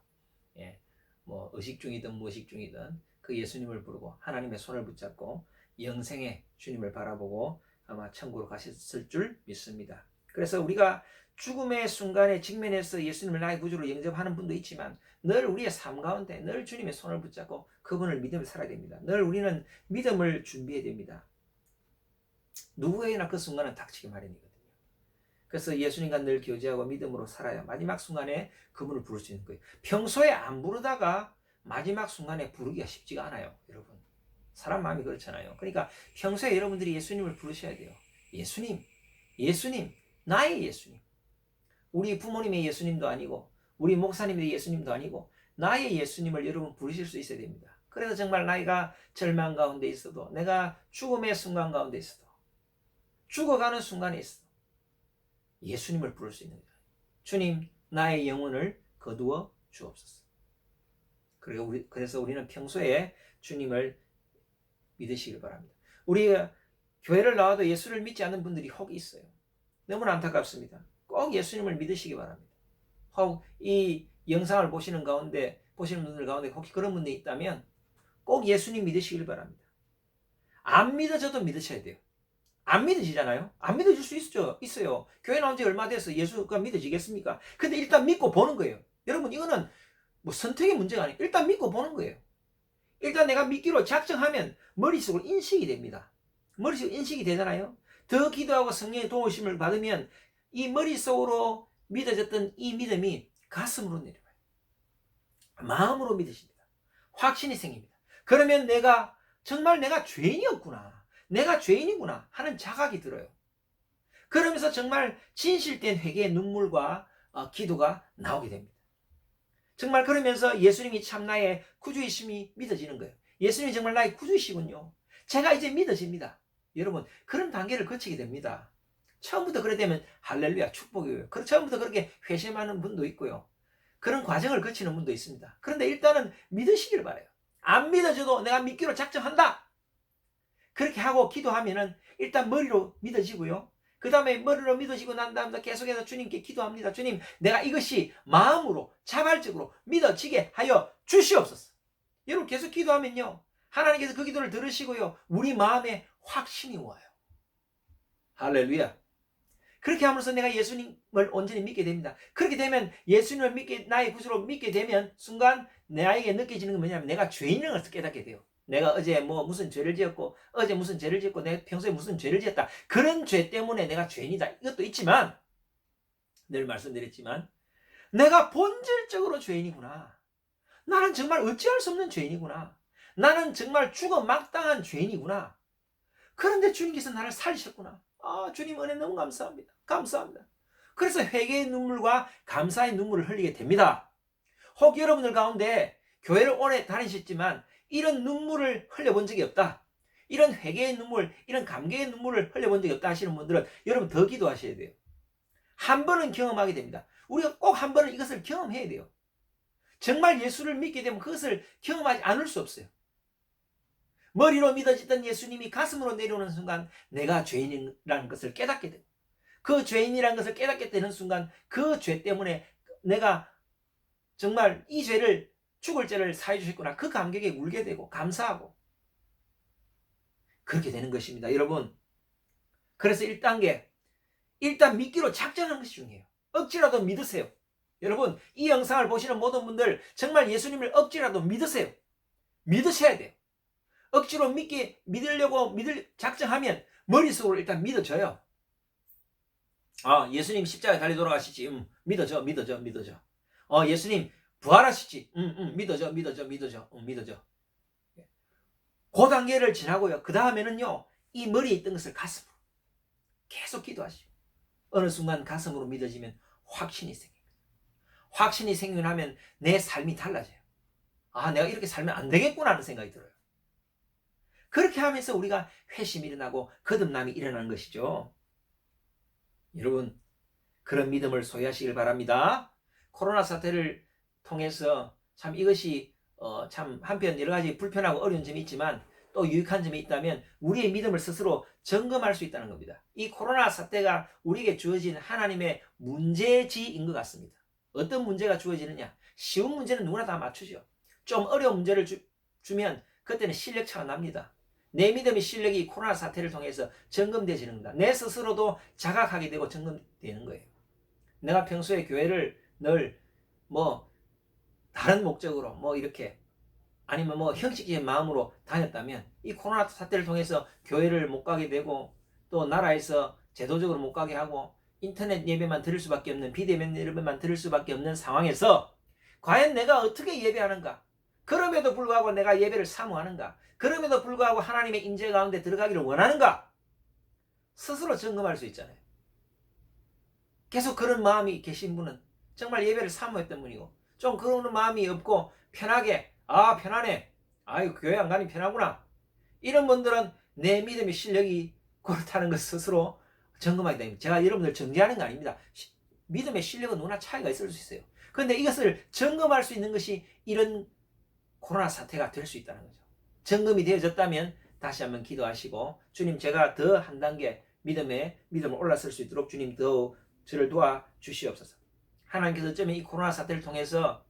예, 뭐 의식 중이든 무의식 중이든 그 예수님을 부르고 하나님의 손을 붙잡고 영생의 주님을 바라보고 아마 천국으로 가셨을 줄 믿습니다. 그래서 우리가 죽음의 순간에 직면해서 예수님을 나의 구주로 영접하는 분도 있지만 늘 우리의 삶 가운데 늘 주님의 손을 붙잡고 그분을 믿으며 살아야 됩니다. 늘 우리는 믿음을 준비해야 됩니다. 누구에게나 그 순간은 닥치기 마련이거든요. 그래서 예수님과 늘 교제하고 믿음으로 살아야 마지막 순간에 그분을 부를 수 있는 거예요. 평소에 안 부르다가 마지막 순간에 부르기가 쉽지가 않아요. 여러분 사람 마음이 그렇잖아요. 그러니까 평소에 여러분들이 예수님을 부르셔야 돼요. 예수님, 예수님, 나의 예수님. 우리 부모님의 예수님도 아니고 우리 목사님의 예수님도 아니고 나의 예수님을 여러분 부르실 수 있어야 됩니다. 그래서 정말 나이가 절망 가운데 있어도 내가 죽음의 순간 가운데 있어도 죽어가는 순간에 있어도 예수님을 부를 수 있는 거예요. 주님 나의 영혼을 거두어 주옵소서. 그래서 우리는 평소에 주님을 믿으시길 바랍니다. 우리가 교회를 나와도 예수를 믿지 않는 분들이 혹 있어요. 너무나 안타깝습니다. 꼭 예수님을 믿으시기 바랍니다. 혹 이 영상을 보시는 분들 가운데 혹시 그런 분들이 있다면 꼭 예수님 믿으시길 바랍니다. 안 믿어져도 믿으셔야 돼요. 안 믿어지잖아요. 안 믿어질 수 있어요. 교회 나온 지 얼마 돼서 예수가 믿어지겠습니까? 근데 일단 믿고 보는 거예요. 여러분, 이거는 뭐 선택의 문제가 아니에요. 일단 믿고 보는 거예요. 일단 내가 믿기로 작정하면 머릿속으로 인식이 됩니다. 머릿속으로 인식이 되잖아요. 더 기도하고 성령의 도우심을 받으면 이 머릿속으로 믿어졌던 이 믿음이 가슴으로 내려와요. 마음으로 믿으십니다. 확신이 생깁니다. 그러면 정말 내가 죄인이었구나, 내가 죄인이구나 하는 자각이 들어요. 그러면서 정말 진실된 회개의 눈물과 기도가 나오게 됩니다. 정말 그러면서 예수님이 참 나의 구주이심이 믿어지는 거예요. 예수님이 정말 나의 구주이시군요. 제가 이제 믿어집니다. 여러분, 그런 단계를 거치게 됩니다. 처음부터 그래 되면 할렐루야, 축복이에요. 처음부터 그렇게 회심하는 분도 있고요. 그런 과정을 거치는 분도 있습니다. 그런데 일단은 믿으시길 바라요. 안 믿어져도 내가 믿기로 작정한다. 그렇게 하고 기도하면은 일단 머리로 믿어지고요. 그 다음에 머리로 믿어지고 난 다음에 계속해서 주님께 기도합니다. 주님, 내가 이것이 마음으로 자발적으로 믿어지게 하여 주시옵소서. 여러분, 계속 기도하면요, 하나님께서 그 기도를 들으시고요, 우리 마음에 확신이 와요. 할렐루야. 그렇게 하면서 내가 예수님을 온전히 믿게 됩니다. 그렇게 되면 예수님을 나의 구주로 믿게 되면 순간 나에게 느껴지는 건 뭐냐면 내가 죄인인 것을 깨닫게 돼요. 내가 어제 무슨 죄를 지었고, 내가 평소에 무슨 죄를 지었다, 그런 죄 때문에 내가 죄인이다, 이것도 있지만, 늘 말씀드렸지만, 내가 본질적으로 죄인이구나. 나는 정말 어찌할 수 없는 죄인이구나. 나는 정말 죽어 마땅한 죄인이구나. 그런데 주님께서 나를 살리셨구나. 주님 은혜 너무 감사합니다. 감사합니다. 그래서 회개의 눈물과 감사의 눈물을 흘리게 됩니다. 혹 여러분들 가운데 교회를 오래 다니셨지만 이런 눈물을 흘려본 적이 없다, 이런 회개의 눈물, 이런 감개의 눈물을 흘려본 적이 없다 하시는 분들은 여러분 더 기도하셔야 돼요. 한 번은 경험하게 됩니다. 우리가 꼭 한 번은 이것을 경험해야 돼요. 정말 예수를 믿게 되면 그것을 경험하지 않을 수 없어요. 머리로 믿어지던 예수님이 가슴으로 내려오는 순간 내가 죄인이라는 것을 깨닫게 되고, 그 죄인이라는 것을 깨닫게 되는 순간 그 죄 때문에 내가 정말 이 죄를, 죽을 죄를 사해 주셨구나, 그 감격에 울게 되고 감사하고 그렇게 되는 것입니다. 여러분, 그래서 1단계, 일단 믿기로 작정하는 것이 중요해요. 억지라도 믿으세요. 여러분, 이 영상을 보시는 모든 분들 정말 예수님을 억지라도 믿으세요. 믿으셔야 돼요. 억지로 믿으려고 작정하면 머릿속으로 일단 믿어져요. 예수님 십자가에 달려 돌아가시지. 믿어져. 예수님 부활하시지. 믿어져. 그 단계를 지나고요. 그 다음에는요, 이 머리에 있던 것을 가슴으로 계속 기도하시고, 어느 순간 가슴으로 믿어지면 확신이 생깁니다. 확신이 생기면 내 삶이 달라져요. 내가 이렇게 살면 안 되겠구나 하는 생각이 들어요. 그렇게 하면서 우리가 회심이 일어나고 거듭남이 일어나는 것이죠. 여러분, 그런 믿음을 소유하시길 바랍니다. 코로나 사태를 통해서 참 이것이 참 한편 여러 가지 불편하고 어려운 점이 있지만 또 유익한 점이 있다면 우리의 믿음을 스스로 점검할 수 있다는 겁니다. 이 코로나 사태가 우리에게 주어진 하나님의 문제지인 것 같습니다. 어떤 문제가 주어지느냐? 쉬운 문제는 누구나 다 맞추죠. 좀 어려운 문제를 주면 그때는 실력 차가 납니다. 내 믿음의 실력이 코로나 사태를 통해서 점검되지는 겁니다. 내 스스로도 자각하게 되고 점검되는 거예요. 내가 평소에 교회를 늘 다른 목적으로 이렇게 아니면 형식적인 마음으로 다녔다면 이 코로나 사태를 통해서 교회를 못 가게 되고, 또 나라에서 제도적으로 못 가게 하고 인터넷 예배만 들을 수밖에 없는, 비대면 예배만 들을 수밖에 없는 상황에서 과연 내가 어떻게 예배하는가? 그럼에도 불구하고 내가 예배를 사모하는가? 그럼에도 불구하고 하나님의 임재 가운데 들어가기를 원하는가? 스스로 점검할 수 있잖아요. 계속 그런 마음이 계신 분은 정말 예배를 사모했던 분이고, 좀 그런 마음이 없고 편하게, 편하네, 교회 안 가니 편하구나, 이런 분들은 내 믿음의 실력이 그렇다는 것 스스로 점검하게 됩니다. 제가 여러분들 정죄하는 거 아닙니다. 믿음의 실력은 누구나 차이가 있을 수 있어요. 그런데 이것을 점검할 수 있는 것이 이런 코로나 사태가 될 수 있다는 거죠. 점검이 되어졌다면 다시 한번 기도하시고 주님 제가 더 한 단계 믿음을 올라설 수 있도록 주님 더 저를 도와 주시옵소서. 하나님께서 어쩌면 이 코로나 사태를 통해서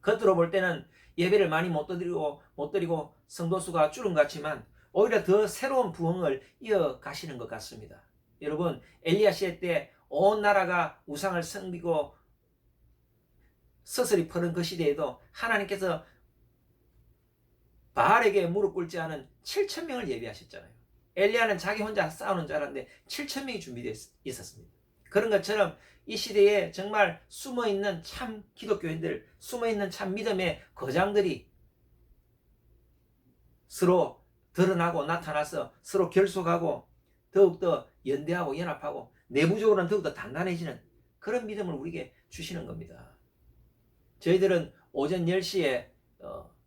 겉으로 볼 때는 예배를 많이 못 드리고 성도 수가 줄은 것 같지만 오히려 더 새로운 부흥을 이어가시는 것 같습니다. 여러분 엘리야 시대 때 온 나라가 우상을 섬기고 서슬이 퍼는 그 시대에도 하나님께서 바알에게 무릎 꿇지 않은 7,000명을 예비하셨잖아요. 엘리야는 자기 혼자 싸우는 줄 알았는데 7,000명이 준비되어 있었습니다. 그런 것처럼 이 시대에 정말 숨어있는 참 기독교인들, 숨어있는 참 믿음의 거장들이 서로 드러나고 나타나서 서로 결속하고 더욱더 연대하고 연합하고 내부적으로는 더욱더 단단해지는 그런 믿음을 우리에게 주시는 겁니다. 저희들은 오전 10시에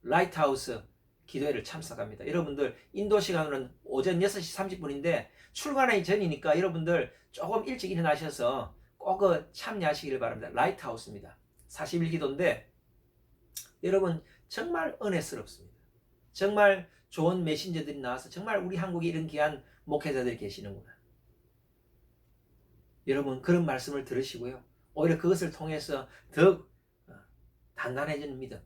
라이트하우스 기도회를 참석합니다. 여러분들 인도 시간으로는 오전 6시 30분인데 출근하기 전이니까 여러분들 조금 일찍 일어나셔서 꼭 참여하시기를 바랍니다. 라이트하우스입니다. 40일 기도인데 여러분 정말 은혜스럽습니다. 정말 좋은 메신저들이 나와서 정말 우리 한국에 이런 귀한 목회자들이 계시는구나. 여러분 그런 말씀을 들으시고요. 오히려 그것을 통해서 더욱 단단해지는 믿음,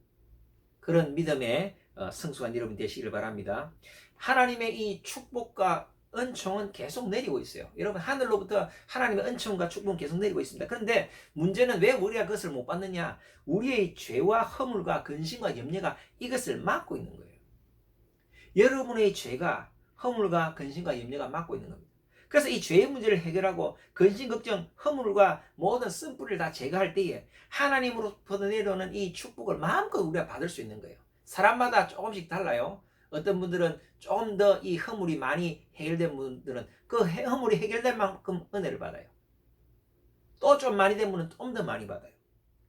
그런 믿음의 성숙한 여러분 되시길 바랍니다. 하나님의 이 축복과 은총은 계속 내리고 있어요. 여러분 하늘로부터 하나님의 은총과 축복은 계속 내리고 있습니다. 그런데 문제는 왜 우리가 그것을 못 받느냐? 우리의 죄와 허물과 근심과 염려가 이것을 막고 있는 거예요. 여러분의 죄가 허물과 근심과 염려가 막고 있는 겁니다. 그래서 이 죄의 문제를 해결하고 근심, 걱정, 허물과 모든 쓴뿌리를 다 제거할 때에 하나님으로부터 내려오는 이 축복을 마음껏 우리가 받을 수 있는 거예요. 사람마다 조금씩 달라요. 어떤 분들은 조금 더 이 허물이 많이 해결된 분들은 그 허물이 해결될 만큼 은혜를 받아요. 또 좀 많이 된 분은 좀 더 많이 받아요.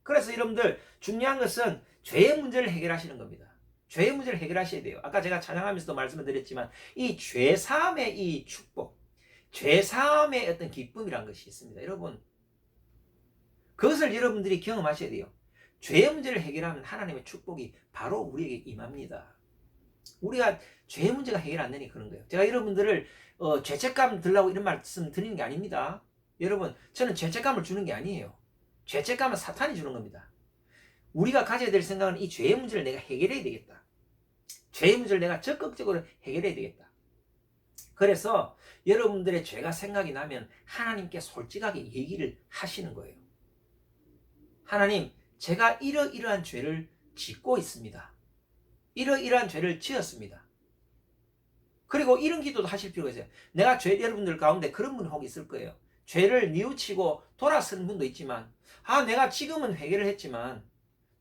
그래서 여러분들 중요한 것은 죄의 문제를 해결하시는 겁니다. 죄의 문제를 해결하셔야 돼요. 아까 제가 찬양하면서도 말씀을 드렸지만 이 죄사함의 이 축복, 죄사함의 어떤 기쁨이란 것이 있습니다. 여러분 그것을 여러분들이 경험하셔야 돼요. 죄의 문제를 해결하면 하나님의 축복이 바로 우리에게 임합니다. 우리가 죄의 문제가 해결 안 되니 그런 거예요. 제가 여러분들을 죄책감 들라고 이런 말씀 드리는 게 아닙니다. 여러분 저는 죄책감을 주는 게 아니에요. 죄책감은 사탄이 주는 겁니다. 우리가 가져야 될 생각은 이 죄의 문제를 내가 해결해야 되겠다. 죄의 문제를 내가 적극적으로 해결해야 되겠다. 그래서 여러분들의 죄가 생각이 나면 하나님께 솔직하게 얘기를 하시는 거예요. 하나님, 제가 이러이러한 죄를 짓고 있습니다. 이러이러한 죄를 지었습니다. 그리고 이런 기도도 하실 필요가 있어요. 내가 여러분들 가운데 그런 분이 혹 있을 거예요. 죄를 뉘우치고 돌아서는 분도 있지만 내가 지금은 회개를 했지만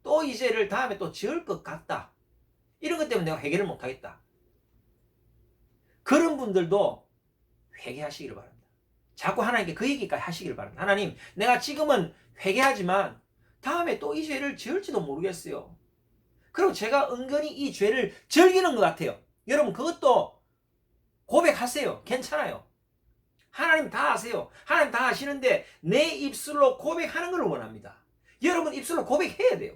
또 이 죄를 다음에 또 지을 것 같다. 이런 것 때문에 내가 회개를 못하겠다. 그런 분들도 회개하시기를 바랍니다. 자꾸 하나님께 그 얘기까지 하시기를 바랍니다. 하나님, 내가 지금은 회개하지만 다음에 또 이 죄를 지을지도 모르겠어요. 그리고 제가 은근히 이 죄를 즐기는 것 같아요. 여러분 그것도 고백하세요. 괜찮아요. 하나님 다 아세요. 하나님 다 아시는데 내 입술로 고백하는 걸 원합니다. 여러분 입술로 고백해야 돼요.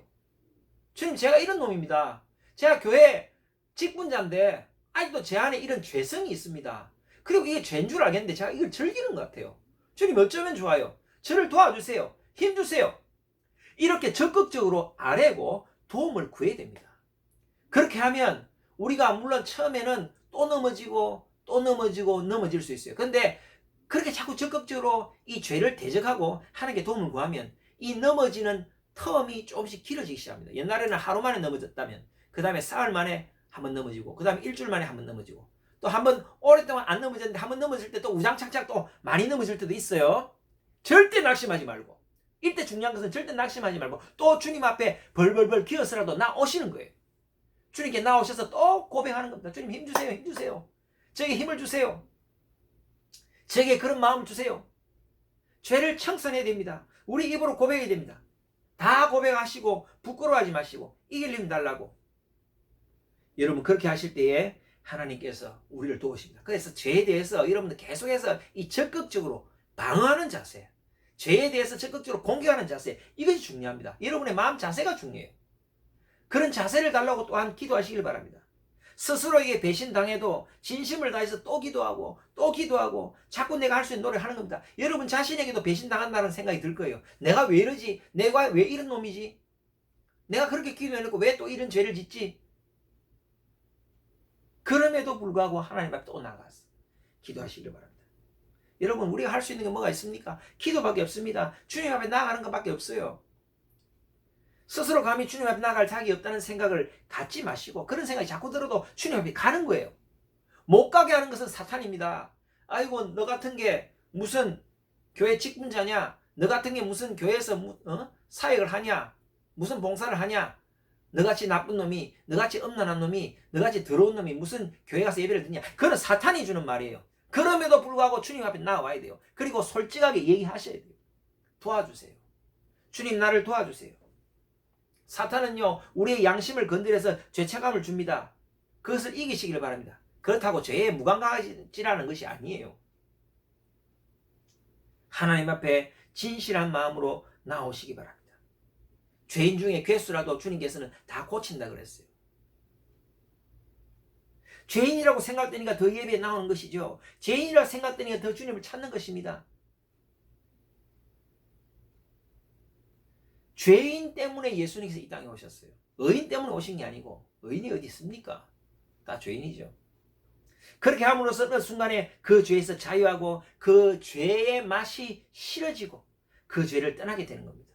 주님 제가 이런 놈입니다. 제가 교회 직분자인데 아직도 제 안에 이런 죄성이 있습니다. 그리고 이게 죄인 줄 알겠는데 제가 이걸 즐기는 것 같아요. 주님 어쩌면 좋아요. 저를 도와주세요. 힘주세요. 이렇게 적극적으로 아뢰고 도움을 구해야 됩니다. 그렇게 하면 우리가 물론 처음에는 또 넘어질 수 있어요. 그런데 그렇게 자꾸 적극적으로 이 죄를 대적하고 하나님께 도움을 구하면 이 넘어지는 텀이 조금씩 길어지기 시작합니다. 옛날에는 하루 만에 넘어졌다면 그 다음에 사흘 만에 한번 넘어지고 그 다음에 일주일 만에 한번 넘어지고 또 한번 오랫동안 안 넘어졌는데 한번 넘어질 때 또 우장창창 또 많이 넘어질 때도 있어요. 절대 낙심하지 말고 이때 중요한 것은 절대 낙심하지 말고 또 주님 앞에 벌벌벌 기어서라도 나오시는 거예요. 주님께 나오셔서 또 고백하는 겁니다. 주님 힘주세요. 힘주세요. 저에게 힘을 주세요. 저에게 그런 마음을 주세요. 죄를 청산해야 됩니다. 우리 입으로 고백해야 됩니다. 다 고백하시고 부끄러워하지 마시고 이길 힘 달라고. 여러분 그렇게 하실 때에 하나님께서 우리를 도우십니다. 그래서 죄에 대해서 여러분들 계속해서 이 적극적으로 방어하는 자세, 죄에 대해서 적극적으로 공격하는 자세, 이것이 중요합니다. 여러분의 마음 자세가 중요해요. 그런 자세를 달라고 또한 기도하시길 바랍니다. 스스로에게 배신당해도 진심을 다해서 또 기도하고 또 기도하고 자꾸 내가 할 수 있는 노력을 하는 겁니다. 여러분 자신에게도 배신당한다는 생각이 들 거예요. 내가 왜 이러지? 내가 왜 이런 놈이지? 내가 그렇게 기도해놓고 왜 또 이런 죄를 짓지? 그럼에도 불구하고 하나님 앞에 또 나가서 기도하시길 바랍니다. 여러분 우리가 할 수 있는 게 뭐가 있습니까? 기도밖에 없습니다. 주님 앞에 나아가는 것밖에 없어요. 스스로 감히 주님 앞에 나갈 자격이 없다는 생각을 갖지 마시고 그런 생각이 자꾸 들어도 주님 앞에 가는 거예요. 못 가게 하는 것은 사탄입니다. 아이고 너 같은 게 무슨 교회 직분자냐? 너 같은 게 무슨 교회에서 사역을 하냐? 무슨 봉사를 하냐? 너같이 나쁜 놈이, 너같이 음란한 놈이, 너같이 더러운 놈이 무슨 교회 가서 예배를 드냐? 그건 사탄이 주는 말이에요. 그럼에도 불구하고 주님 앞에 나와야 돼요. 그리고 솔직하게 얘기하셔야 돼요. 도와주세요. 주님 나를 도와주세요. 사탄은요 우리의 양심을 건드려서 죄책감을 줍니다. 그것을 이기시길 바랍니다. 그렇다고 죄에 무감각하지라는 것이 아니에요. 하나님 앞에 진실한 마음으로 나오시기 바랍니다. 죄인 중에 괴수라도 주님께서는 다 고친다 그랬어요. 죄인이라고 생각되니까 더 예배에 나오는 것이죠. 죄인이라고 생각되니까 더 주님을 찾는 것입니다. 죄인 때문에 예수님께서 이 땅에 오셨어요. 의인 때문에 오신 게 아니고 의인이 어디 있습니까? 다 죄인이죠. 그렇게 함으로써 어느 순간에 그 죄에서 자유하고 그 죄의 맛이 싫어지고 그 죄를 떠나게 되는 겁니다.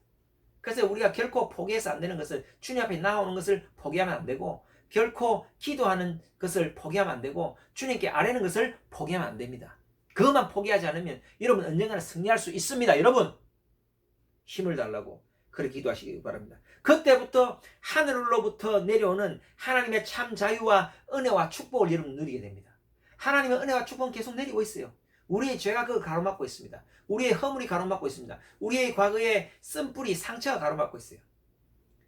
그래서 우리가 결코 포기해서 안 되는 것을 주님 앞에 나오는 것을 포기하면 안 되고 결코 기도하는 것을 포기하면 안 되고 주님께 아뢰는 것을 포기하면 안 됩니다. 그것만 포기하지 않으면 여러분 언젠가는 승리할 수 있습니다. 여러분 힘을 달라고 그렇게 기도하시기 바랍니다. 그때부터 하늘로부터 내려오는 하나님의 참 자유와 은혜와 축복을 여러분 누리게 됩니다. 하나님의 은혜와 축복은 계속 내리고 있어요. 우리의 죄가 그거 가로막고 있습니다. 우리의 허물이 가로막고 있습니다. 우리의 과거의 쓴뿌리 상처가 가로막고 있어요.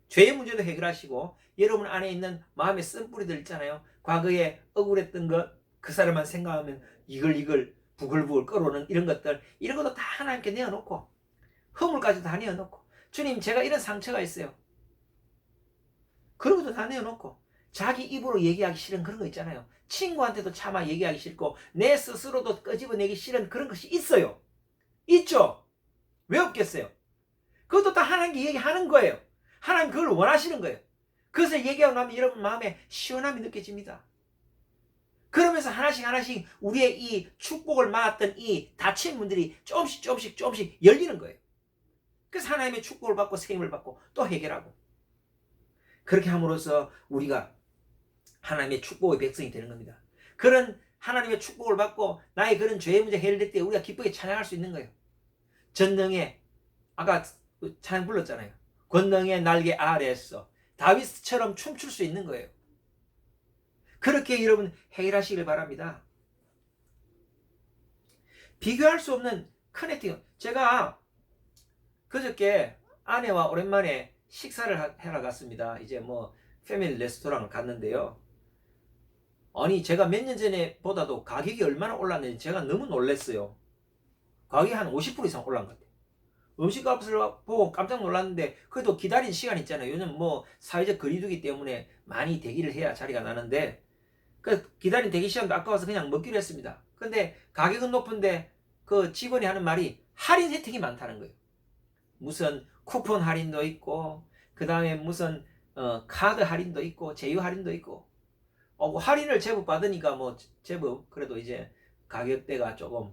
죄의 문제도 해결하시고 여러분 안에 있는 마음의 쓴뿌리들 있잖아요. 과거에 억울했던 것, 그 사람만 생각하면 이글 부글부글 끓어오는 이런 것들, 이런 것도 다 하나님께 내어놓고 허물까지도 다 내어놓고 주님 제가 이런 상처가 있어요. 그런 것도 다 내어놓고 자기 입으로 얘기하기 싫은 그런 거 있잖아요. 친구한테도 차마 얘기하기 싫고 내 스스로도 끄집어내기 싫은 그런 것이 있어요. 있죠? 왜 없겠어요? 그것도 다 하나님께 얘기하는 거예요. 하나님 그걸 원하시는 거예요. 그것을 얘기하고 나면 여러분 마음에 시원함이 느껴집니다. 그러면서 하나씩 우리의 이 축복을 막았던 이 닫힌 문들이 조금씩 열리는 거예요. 그래서 하나님의 축복을 받고 세임을 받고 또 해결하고 그렇게 함으로써 우리가 하나님의 축복의 백성이 되는 겁니다. 그런 하나님의 축복을 받고 나의 그런 죄의 문제 해결될 때 우리가 기쁘게 찬양할 수 있는 거예요. 전능의 아까 찬양 불렀잖아요. 권능의 날개 아래에서 다윗처럼 춤출 수 있는 거예요. 그렇게 여러분 해결하시길 바랍니다. 비교할 수 없는 큰 혜택. 제가 그저께 아내와 오랜만에 식사를 하러 갔습니다. 이제 뭐 패밀리 레스토랑을 갔는데요. 아니 제가 몇 년 전에 보다도 가격이 얼마나 올랐는지 제가 너무 놀랐어요. 가격이 한 50% 이상 올란 것 같아요. 음식값을 보고 깜짝 놀랐는데 그래도 기다린 시간 있잖아요. 요즘 뭐 사회적 거리두기 때문에 많이 대기를 해야 자리가 나는데 그 기다린 대기 시간도 아까워서 그냥 먹기로 했습니다. 근데 가격은 높은데 그 직원이 하는 말이 할인 혜택이 많다는 거예요. 무슨 쿠폰 할인도 있고 그 다음에 무슨 카드 할인도 있고 제휴 할인도 있고 할인을 제법 받으니까 뭐 제법 그래도 이제 가격대가 조금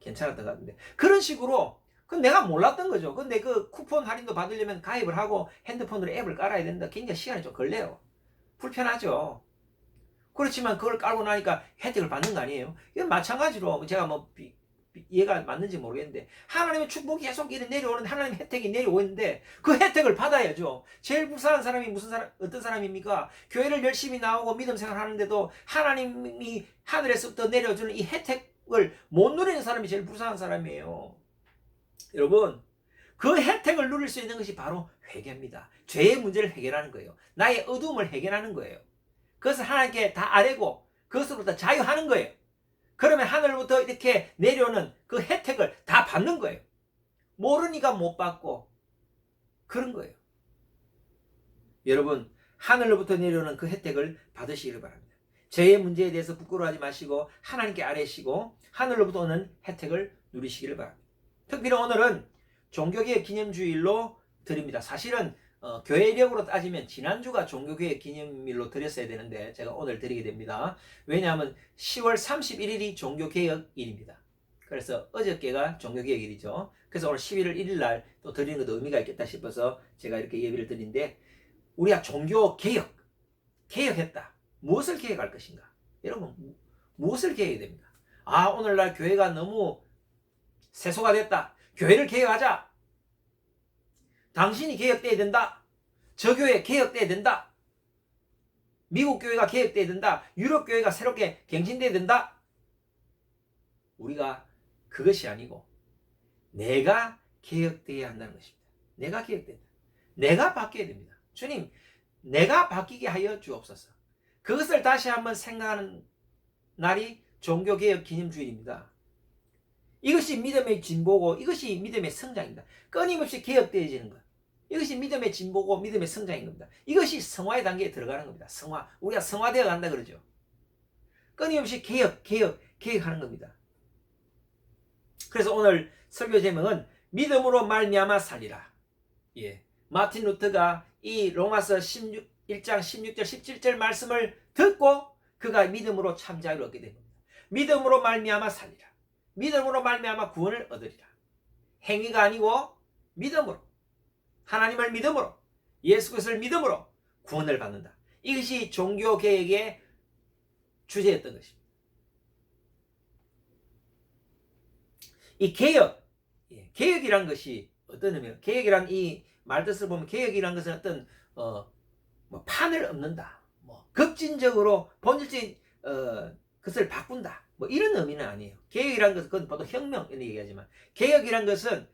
괜찮았던 것 같은데 그런 식으로 그건 내가 몰랐던 거죠. 근데 그 쿠폰 할인도 받으려면 가입을 하고 핸드폰으로 앱을 깔아야 된다. 굉장히 시간이 좀 걸려요. 불편하죠. 그렇지만 그걸 깔고 나니까 혜택을 받는 거 아니에요. 이건 마찬가지로 제가 뭐 이해가 맞는지 모르겠는데 하나님의 축복이 계속 이렇게 내려오는 하나님의 혜택이 내려오는데 그 혜택을 받아야죠. 제일 불쌍한 사람이 어떤 사람입니까? 교회를 열심히 나오고 믿음 생활 하는데도 하나님이 하늘에서부터 내려주는 이 혜택을 못 누리는 사람이 제일 불쌍한 사람이에요. 여러분 그 혜택을 누릴 수 있는 것이 바로 회개입니다. 죄의 문제를 해결하는 거예요. 나의 어두움을 해결하는 거예요. 그것을 하나님께 다 아뢰고 그것으로부터 자유하는 거예요. 그러면 하늘부터 이렇게 내려오는 그 혜택을 다 받는 거예요. 모르니까 못 받고 그런 거예요. 여러분 하늘로부터 내려오는 그 혜택을 받으시기를 바랍니다. 죄의 문제에 대해서 부끄러워하지 마시고 하나님께 아뢰시고 하늘로부터 오는 혜택을 누리시기를 바랍니다. 특별히 오늘은 종교개혁 기념주일로 드립니다. 사실은 교회력으로 따지면 지난주가 종교개혁 기념일로 드렸어야 되는데 제가 오늘 드리게 됩니다. 왜냐하면 10월 31일이 종교개혁일입니다. 그래서 어저께가 종교개혁일이죠. 그래서 오늘 11월 1일 날 또 드리는 것도 의미가 있겠다 싶어서 제가 이렇게 예비를 드리는데, 우리가 개혁했다. 무엇을 개혁할 것인가? 여러분, 무엇을 개혁해야 됩니까? 오늘날 교회가 너무 세소가 됐다. 교회를 개혁하자. 당신이 개혁돼야 된다. 저 교회 개혁돼야 된다. 미국 교회가 개혁돼야 된다. 유럽 교회가 새롭게 갱신돼야 된다. 우리가 그것이 아니고 내가 개혁돼야 한다는 것입니다. 내가 개혁된다. 내가 바뀌어야 됩니다. 주님, 내가 바뀌게 하여 주옵소서. 그것을 다시 한번 생각하는 날이 종교개혁 기념주일입니다. 이것이 믿음의 진보고 이것이 믿음의 성장입니다. 끊임없이 개혁되어지는 것. 이것이 믿음의 진보고 믿음의 성장인 겁니다. 이것이 성화의 단계에 들어가는 겁니다. 성화. 우리가 성화되어 간다 그러죠. 끊임없이 개혁하는 겁니다. 그래서 오늘 설교 제목은 믿음으로 말미암아 살리라. 마틴 루터가 이 로마서 1장 16절 17절 말씀을 듣고 그가 믿음으로 참 자유를 얻게 된 겁니다. 믿음으로 말미암아 살리라. 믿음으로 말미암아 구원을 얻으리라. 행위가 아니고 믿음으로, 하나님을 믿음으로, 예수 그리스도를 믿음으로 구원을 받는다. 이것이 종교개혁의 주제였던 것입니다. 이 개혁이란 것이 어떤 의미예요? 개혁이란 이 말뜻을 보면 개혁이란 것은 어떤 판을 엎는다, 급진적으로 본질적인 것을 바꾼다, 이런 의미는 아니에요. 개혁이란 것은 그건 보통 혁명 이런 얘기하지만, 개혁이란 것은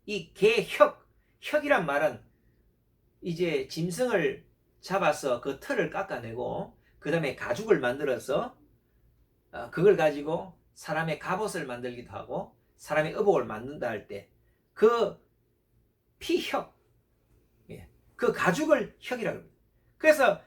이 혁이란 말은 이제 짐승을 잡아서 그 털을 깎아내고 그 다음에 가죽을 만들어서 그걸 가지고 사람의 갑옷을 만들기도 하고 사람의 의복을 만든다 할 때 그 피혁, 그 가죽을 혁이라고 합니다. 그래서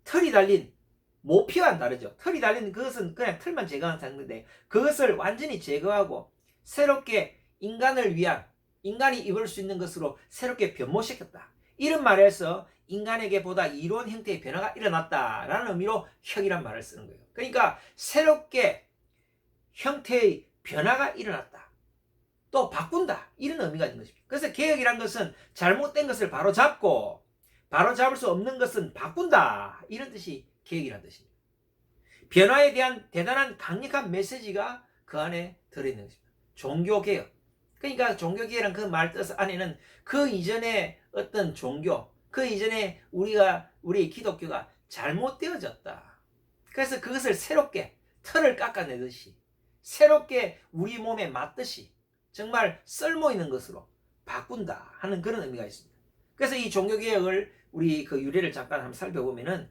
털이 달린 모피와는 다르죠. 털이 달린 그것은 그냥 털만 제거하는 상태인데, 그것을 완전히 제거하고 새롭게 인간을 위한, 인간이 입을 수 있는 것으로 새롭게 변모시켰다. 이런 말에서 인간에게 보다 이로운 형태의 변화가 일어났다라는 의미로 혁이란 말을 쓰는 거예요. 그러니까 새롭게 형태의 변화가 일어났다. 또 바꾼다. 이런 의미가 있는 것입니다. 그래서 개혁이란 것은 잘못된 것을 바로잡고 바로잡을 수 없는 것은 바꾼다. 이런 뜻이 개혁이란 뜻입니다. 변화에 대한 대단한 강력한 메시지가 그 안에 들어있는 것입니다. 종교개혁. 그러니까 종교개혁이란 그 말 뜻 안에는 그 이전에 어떤 종교, 그 이전에 우리 기독교가 잘못되어졌다. 그래서 그것을 새롭게 털을 깎아내듯이 새롭게 우리 몸에 맞듯이 정말 쓸모있는 것으로 바꾼다 하는 그런 의미가 있습니다. 그래서 이 종교개혁을 우리 그 유래를 잠깐 한번 살펴보면은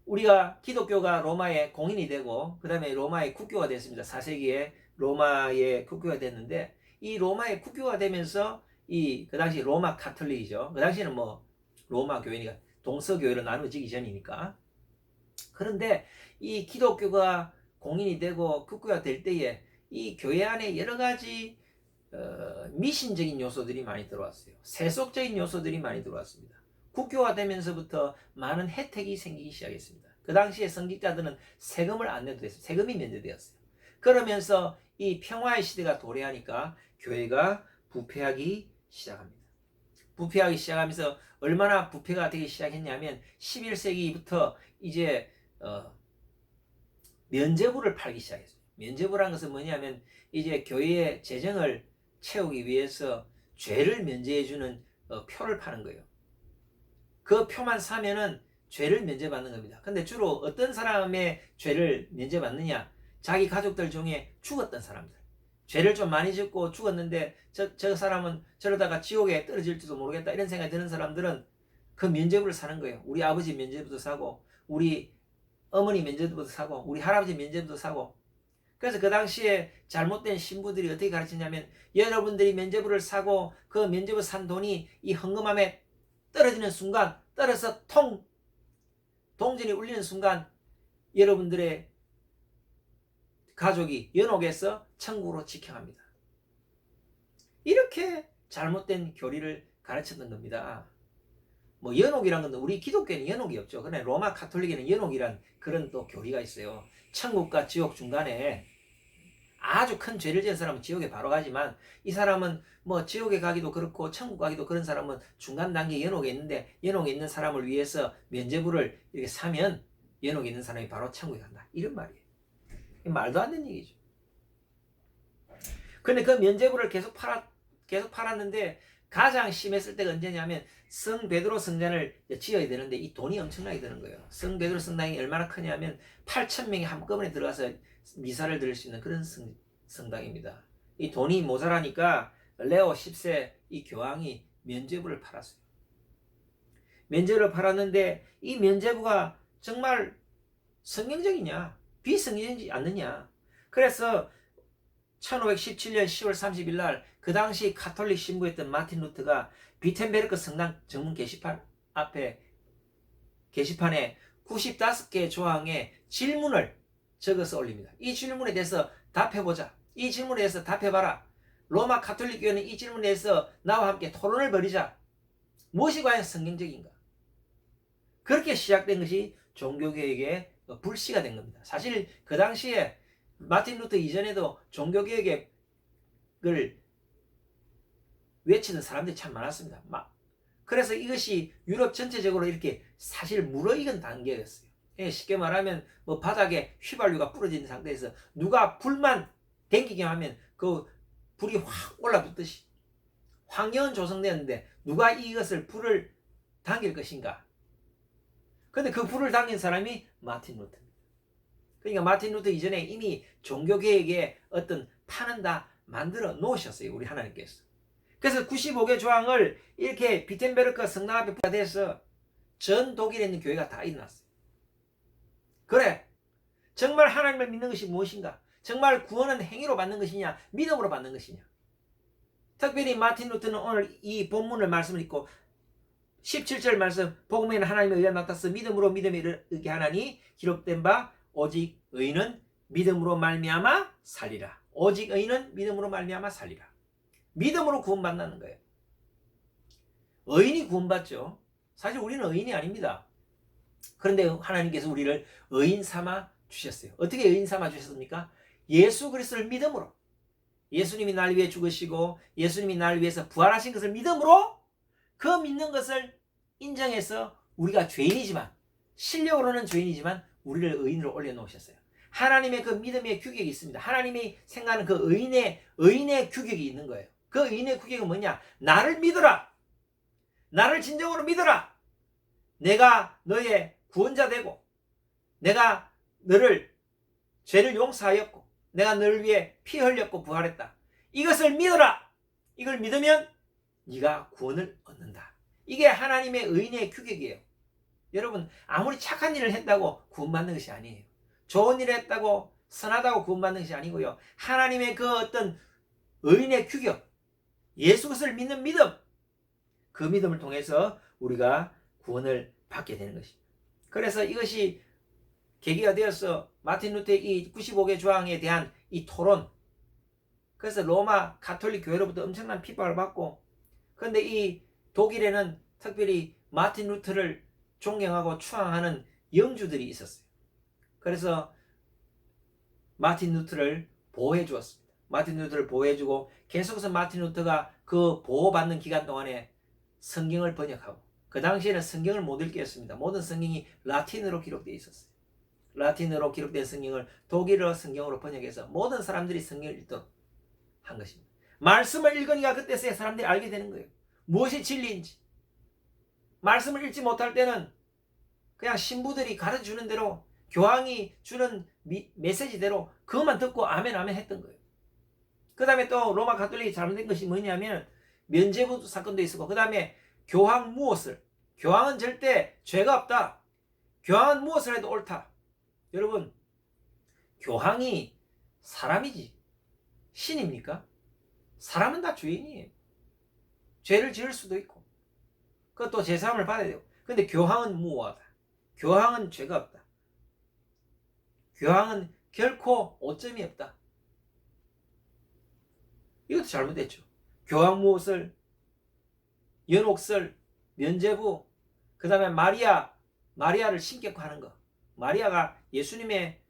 우리가 기독교가 로마의 공인이 되고 그 다음에 로마의 국교가 됐습니다. 4세기에 로마의 국교가 됐는데, 이 로마의 국교가 되면서 그 당시 로마 카톨릭이죠. 그 당시에는 로마 교회니까 동서교회로 나누어지기 전이니까. 그런데 이 기독교가 공인이 되고 국교가 될 때에 이 교회 안에 여러 가지 미신적인 요소들이 많이 들어왔어요. 세속적인 요소들이 많이 들어왔습니다. 국교가 되면서부터 많은 혜택이 생기기 시작했습니다. 그 당시에 성직자들은 세금을 안 내도 됐어요. 세금이 면제되었어요. 그러면서 이 평화의 시대가 도래하니까 교회가 부패하기 시작합니다. 부패하기 시작하면서 얼마나 부패가 되기 시작했냐면 11세기부터 이제 면제부를 팔기 시작했어요. 면제부라는 것은 뭐냐면 이제 교회의 재정을 채우기 위해서 죄를 면제해주는 표를 파는 거예요. 그 표만 사면은 죄를 면제받는 겁니다. 근데 주로 어떤 사람의 죄를 면제받느냐? 자기 가족들 중에 죽었던 사람들. 죄를 좀 많이 짓고 죽었는데 저 사람은 저러다가 지옥에 떨어질지도 모르겠다 이런 생각이 드는 사람들은 그 면제부를 사는 거예요. 우리 아버지 면제부도 사고 우리 어머니 면제부도 사고 우리 할아버지 면제부도 사고. 그래서 그 당시에 잘못된 신부들이 어떻게 가르치냐면, 여러분들이 면제부를 사고 그 면제부 산 돈이 이 헌금함에 떨어지는 순간, 떨어서 동전이 울리는 순간 여러분들의 가족이 연옥에서 천국으로 직행합니다. 이렇게 잘못된 교리를 가르쳤던 겁니다. 뭐 연옥이란 건 우리 기독교는 연옥이 없죠. 그런데 로마 가톨릭에는 연옥이란 그런 또 교리가 있어요. 천국과 지옥 중간에 아주 큰 죄를 지은 사람은 지옥에 바로 가지만 이 사람은 뭐 지옥에 가기도 그렇고 천국 가기도 그런 사람은 중간 단계 연옥에 있는데 연옥에 있는 사람을 위해서 면죄부를 이렇게 사면 연옥에 있는 사람이 바로 천국에 간다. 이런 말이에요. 말도 안 되는 얘기죠. 근데 그 면죄부를 계속 팔았는데 가장 심했을 때가 언제냐면 성 베드로 성전을 지어야 되는데 이 돈이 엄청나게 드는 거예요. 성 베드로 성당이 얼마나 크냐면 8,000명이 한꺼번에 들어가서 미사를 드릴 수 있는 그런 성당입니다. 이 돈이 모자라니까 레오 10세 이 교황이 면죄부를 팔았어요. 면죄부를 팔았는데 이 면죄부가 정말 성경적이냐 비성경적이지 않느냐. 그래서 1517년 10월 30일 날 그 당시 가톨릭 신부였던 마틴 루터가 비텐베르크 성당 정문 게시판에 95개의 조항에 질문을 적어서 올립니다. 이 질문에 대해서 답해보자. 이 질문에 대해서 답해봐라. 로마 가톨릭 교회는 이 질문에 대해서 나와 함께 토론을 벌이자. 무엇이 과연 성경적인가? 그렇게 시작된 것이 종교개혁의 불씨가 된 겁니다. 사실 그 당시에 마틴 루터 이전에도 종교개혁을 외치는 사람들이 참 많았습니다. 그래서 이것이 유럽 전체적으로 이렇게 사실 무르익은 단계였어요. 쉽게 말하면 뭐 바닥에 휘발유가 부러진 상태에서 누가 불만 댕기게 하면 그 불이 확 올라붙듯이 환경은 조성되었는데 누가 이것을 불을 당길 것인가? 근데 그 불을 당긴 사람이 마틴 루터입니다. 그러니까 마틴 루터 이전에 이미 종교개혁의 어떤 판은 다 만들어 놓으셨어요. 우리 하나님께서. 그래서 95개 조항을 이렇게 비텐베르크 성당 앞에 부여돼서 전 독일에 있는 교회가 다 일어났어요. 그래, 정말 하나님을 믿는 것이 무엇인가? 정말 구원은 행위로 받는 것이냐 믿음으로 받는 것이냐. 특별히 마틴 루터는 오늘 이 본문을 말씀을 읽고 17절 말씀 복음에는 하나님의 의가 나타나서 믿음으로 믿음에 이르게 하나니 기록된 바 오직 의인은 믿음으로 말미암아 살리라. 오직 의인은 믿음으로 말미암아 살리라. 믿음으로 구원받는 거예요. 의인이 구원받죠. 사실 우리는 의인이 아닙니다. 그런데 하나님께서 우리를 의인 삼아 주셨어요. 어떻게 의인 삼아 주셨습니까? 예수 그리스도를 믿음으로. 예수님이 날 위해 죽으시고 예수님이 날 위해서 부활하신 것을 믿음으로 그 믿는 것을 인정해서 우리가 죄인이지만 실력으로는 죄인이지만 우리를 의인으로 올려놓으셨어요. 하나님의 그 믿음의 규격이 있습니다. 하나님이 생각하는 그 의인의 규격이 있는 거예요. 그 의인의 규격은 뭐냐? 나를 믿어라. 나를 진정으로 믿어라. 내가 너의 구원자 되고 내가 너를 죄를 용서하였고 내가 너를 위해 피 흘렸고 부활했다. 이것을 믿어라. 이걸 믿으면 네가 구원을 얻는다. 이게 하나님의 의인의 규격이에요. 여러분 아무리 착한 일을 했다고 구원받는 것이 아니에요. 좋은 일을 했다고 선하다고 구원받는 것이 아니고요. 하나님의 그 어떤 의인의 규격, 예수 그리스도를 믿는 믿음, 그 믿음을 통해서 우리가 구원을 받게 되는 것입니다. 그래서 이것이 계기가 되어서 마틴 루터의 이 95개 조항에 대한 이 토론, 그래서 로마 가톨릭 교회로부터 엄청난 핍박을 받고, 그런데 이 독일에는 특별히 마틴 루터를 존경하고 추앙하는 영주들이 있었어요. 그래서 마틴 루터를 보호해 주었습니다. 마틴 루터를 보호해 주고 계속해서 마틴 루터가 그 보호받는 기간 동안에 성경을 번역하고, 그 당시에는 성경을 못 읽겠습니다. 모든 성경이 라틴어로 기록되어 있었어요. 라틴어로 기록된 성경을 독일어 성경으로 번역해서 모든 사람들이 성경을 읽도록 한 것입니다. 말씀을 읽으니까 그때서야 사람들이 알게 되는 거예요. 무엇이 진리인지. 말씀을 읽지 못할 때는 그냥 신부들이 가르쳐주는 대로 교황이 주는 메시지대로 그것만 듣고 아멘 아멘 했던 거예요. 그 다음에 또 로마 가톨릭이 잘못된 것이 뭐냐면 면죄부 사건도 있었고, 그 다음에 교황 무엇을, 교황은 절대 죄가 없다, 교황은 무엇을 해도 옳다. 여러분 교황이 사람이지 신입니까? 사람은 다 죄인이에요. 죄를 지을 수도 있고. 그것도 제사함을 받아야 되고. 근데 교황은 무오하다. 교황은 죄가 없다. 교황은 결코 오점이 없다. 이것도 잘못됐죠. 교황 무엇을, 연옥설, 면죄부, 그 다음에 마리아를 신격화하는 거. 마리아가 예수님의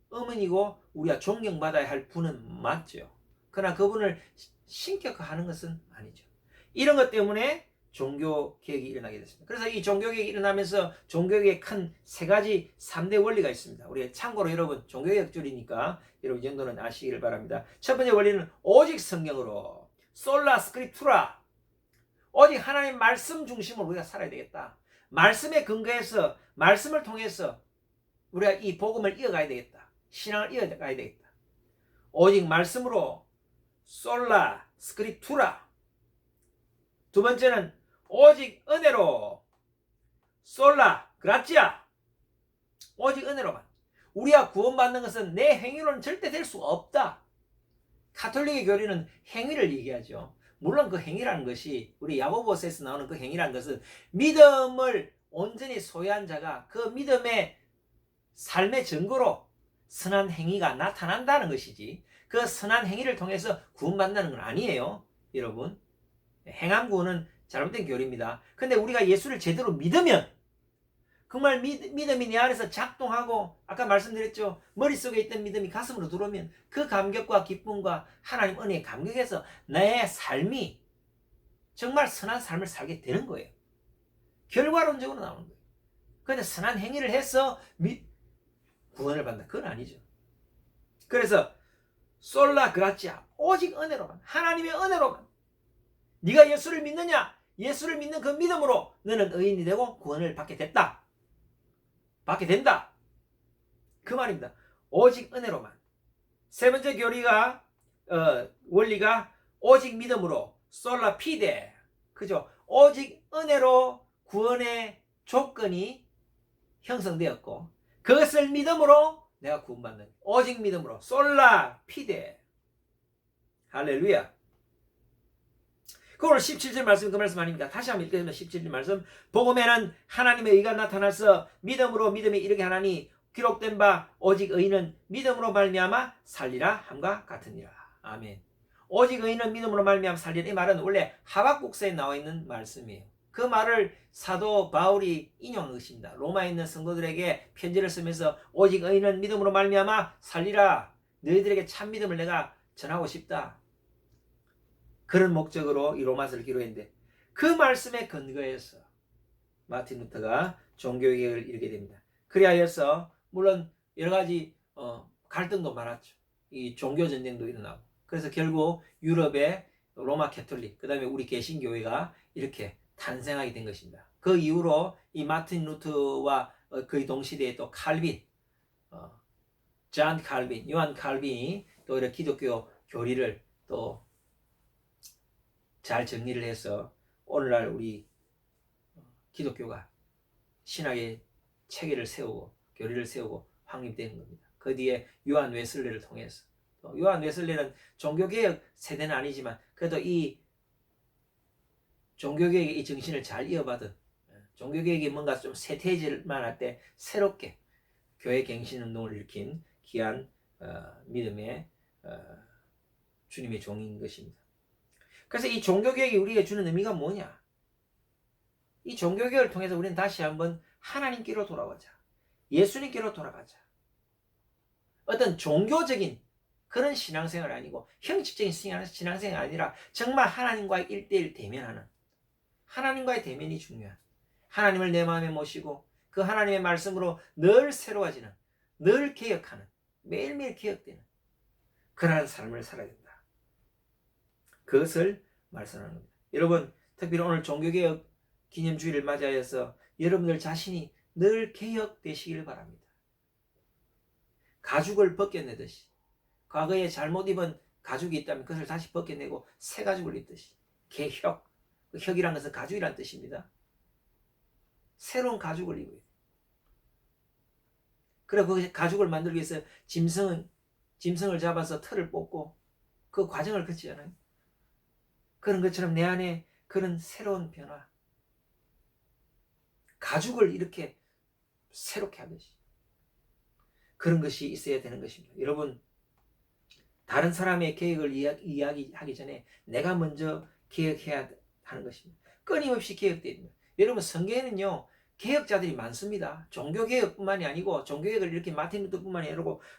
어머니고 우리가 존경받아야 할 분은 맞죠. 그러나 그분을 신격화하는 것은 아니죠. 이런 것 때문에 종교개혁이 일어나게 됐습니다. 그래서 이 종교개혁이 일어나면서 종교개혁의 큰 세 가지 3대 원리가 있습니다. 우리 참고로 여러분 종교개혁 줄이니까 여러분 이 정도는 아시길 바랍니다. 첫 번째 원리는 오직 성경으로, 솔라 스크립투라, 오직 하나님 말씀 중심으로 우리가 살아야 되겠다. 말씀에 근거해서, 말씀을 통해서 우리가 이 복음을 이어가야 되겠다. 신앙을 이어가야 되겠다. 오직 말씀으로, 솔라 스크립투라. 두 번째는 오직 은혜로, 솔라 그라치아. 오직 은혜로만. 우리가 구원받는 것은 내 행위로는 절대 될 수가 없다. 가톨릭의 교리는 행위를 얘기하죠. 물론 그 행위라는 것이, 우리 야고보서에서 나오는 그 행위라는 것은 믿음을 온전히 소유한 자가 그 믿음의 삶의 증거로 선한 행위가 나타난다는 것이지, 그 선한 행위를 통해서 구원받는다는 건 아니에요. 여러분, 행함 구원은 잘못된 교리입니다. 근데 우리가 예수를 제대로 믿으면, 정말 믿음이 내 안에서 작동하고, 아까 말씀드렸죠, 머릿속에 있던 믿음이 가슴으로 들어오면 그 감격과 기쁨과 하나님 은혜에 감격해서 내 삶이 정말 선한 삶을 살게 되는 거예요. 결과론적으로 나오는 거예요. 그런데 선한 행위를 해서 구원을 받는다, 그건 아니죠. 그래서 솔라 그라치아, 오직 은혜로만, 하나님의 은혜로만. 네가 예수를 믿느냐? 예수를 믿는 그 믿음으로 너는 의인이 되고 구원을 받게 됐다, 받게 된다, 그 말입니다. 오직 은혜로만. 세 번째 교리가, 원리가 오직 믿음으로, 솔라 피데, 그죠? 오직 은혜로 구원의 조건이 형성되었고, 그것을 믿음으로 내가 구원받는, 오직 믿음으로, 솔라 피데. 할렐루야. 그 오늘 17절 말씀, 그 말씀 아닙니까? 다시 한번 읽겠습니다. 17절 말씀. 복음에는 하나님의 의가 나타나서 믿음으로 믿음에 이르게 하나니 기록된 바 오직 의인은 믿음으로 말미암아 살리라 함과 같으니라. 아멘. 오직 의인은 믿음으로 말미암아 살리라. 이 말은 원래 하박국서에 나와 있는 말씀이에요. 그 말을 사도 바울이 인용한 것입니다. 로마에 있는 성도들에게 편지를 쓰면서 오직 의인은 믿음으로 말미암아 살리라. 너희들에게 참 믿음을 내가 전하고 싶다. 그런 목적으로 이 로마서를 기록했는데, 그 말씀에 근거해서 마틴 루터가 종교개혁을 이루게 됩니다. 그리하여서 물론 여러 가지 갈등도 많았죠. 이 종교 전쟁도 일어나고. 그래서 결국 유럽의 로마 캐톨릭, 그 다음에 우리 개신교회가 이렇게 탄생하게 된 것입니다. 그 이후로 이 마틴 루터와 거의 동시대에 또 칼빈, 존 칼빈, 요한 칼빈이 또 이렇게 기독교 교리를 또 잘 정리를 해서 오늘날 우리 기독교가 신학의 체계를 세우고 교리를 세우고 확립된 겁니다. 그 뒤에 요한 웨슬레를 통해서, 요한 웨슬레는 종교개혁 세대는 아니지만 그래도 이 종교개혁의 이 정신을 잘 이어받은, 종교개혁이 뭔가 좀 쇠퇴해질만 할 때 새롭게 교회 갱신운동을 일으킨 귀한 믿음의 주님의 종인 것입니다. 그래서 이 종교개혁이 우리에게 주는 의미가 뭐냐? 이 종교개혁을 통해서 우리는 다시 한번 하나님께로 돌아가자. 예수님께로 돌아가자. 어떤 종교적인 그런 신앙생활이 아니고 형식적인 신앙생활이 아니라 정말 하나님과의 1대1 대면하는, 하나님과의 대면이 중요한, 하나님을 내 마음에 모시고 그 하나님의 말씀으로 늘 새로워지는, 늘 개혁하는, 매일매일 개혁되는 그러한 삶을 살아야 된다. 그것을 말씀하는 겁니다. 여러분, 특별히 오늘 종교개혁 기념주의를 맞이하여서 여러분들 자신이 늘 개혁되시길 바랍니다. 가죽을 벗겨내듯이, 과거에 잘못 입은 가죽이 있다면 그것을 다시 벗겨내고 새 가죽을 입듯이, 개혁, 그 혁이란 것은 가죽이란 뜻입니다. 새로운 가죽을 입어야 돼요. 그래, 그 가죽을 만들기 위해서 짐승을 잡아서 털을 뽑고 그 과정을 거치잖아요. 그런 것처럼 내 안에 그런 새로운 변화, 가죽을 이렇게 새롭게 하듯이 그런 것이 있어야 되는 것입니다. 여러분, 다른 사람의 계획을 이야기하기 전에 내가 먼저 계획해야 하는 것입니다. 끊임없이 계획돼야 됩니다. 여러분, 성경에는요 개혁자들이 많습니다. 종교개혁뿐만이 아니고 종교개혁을 이렇게 마틴 루터뿐만이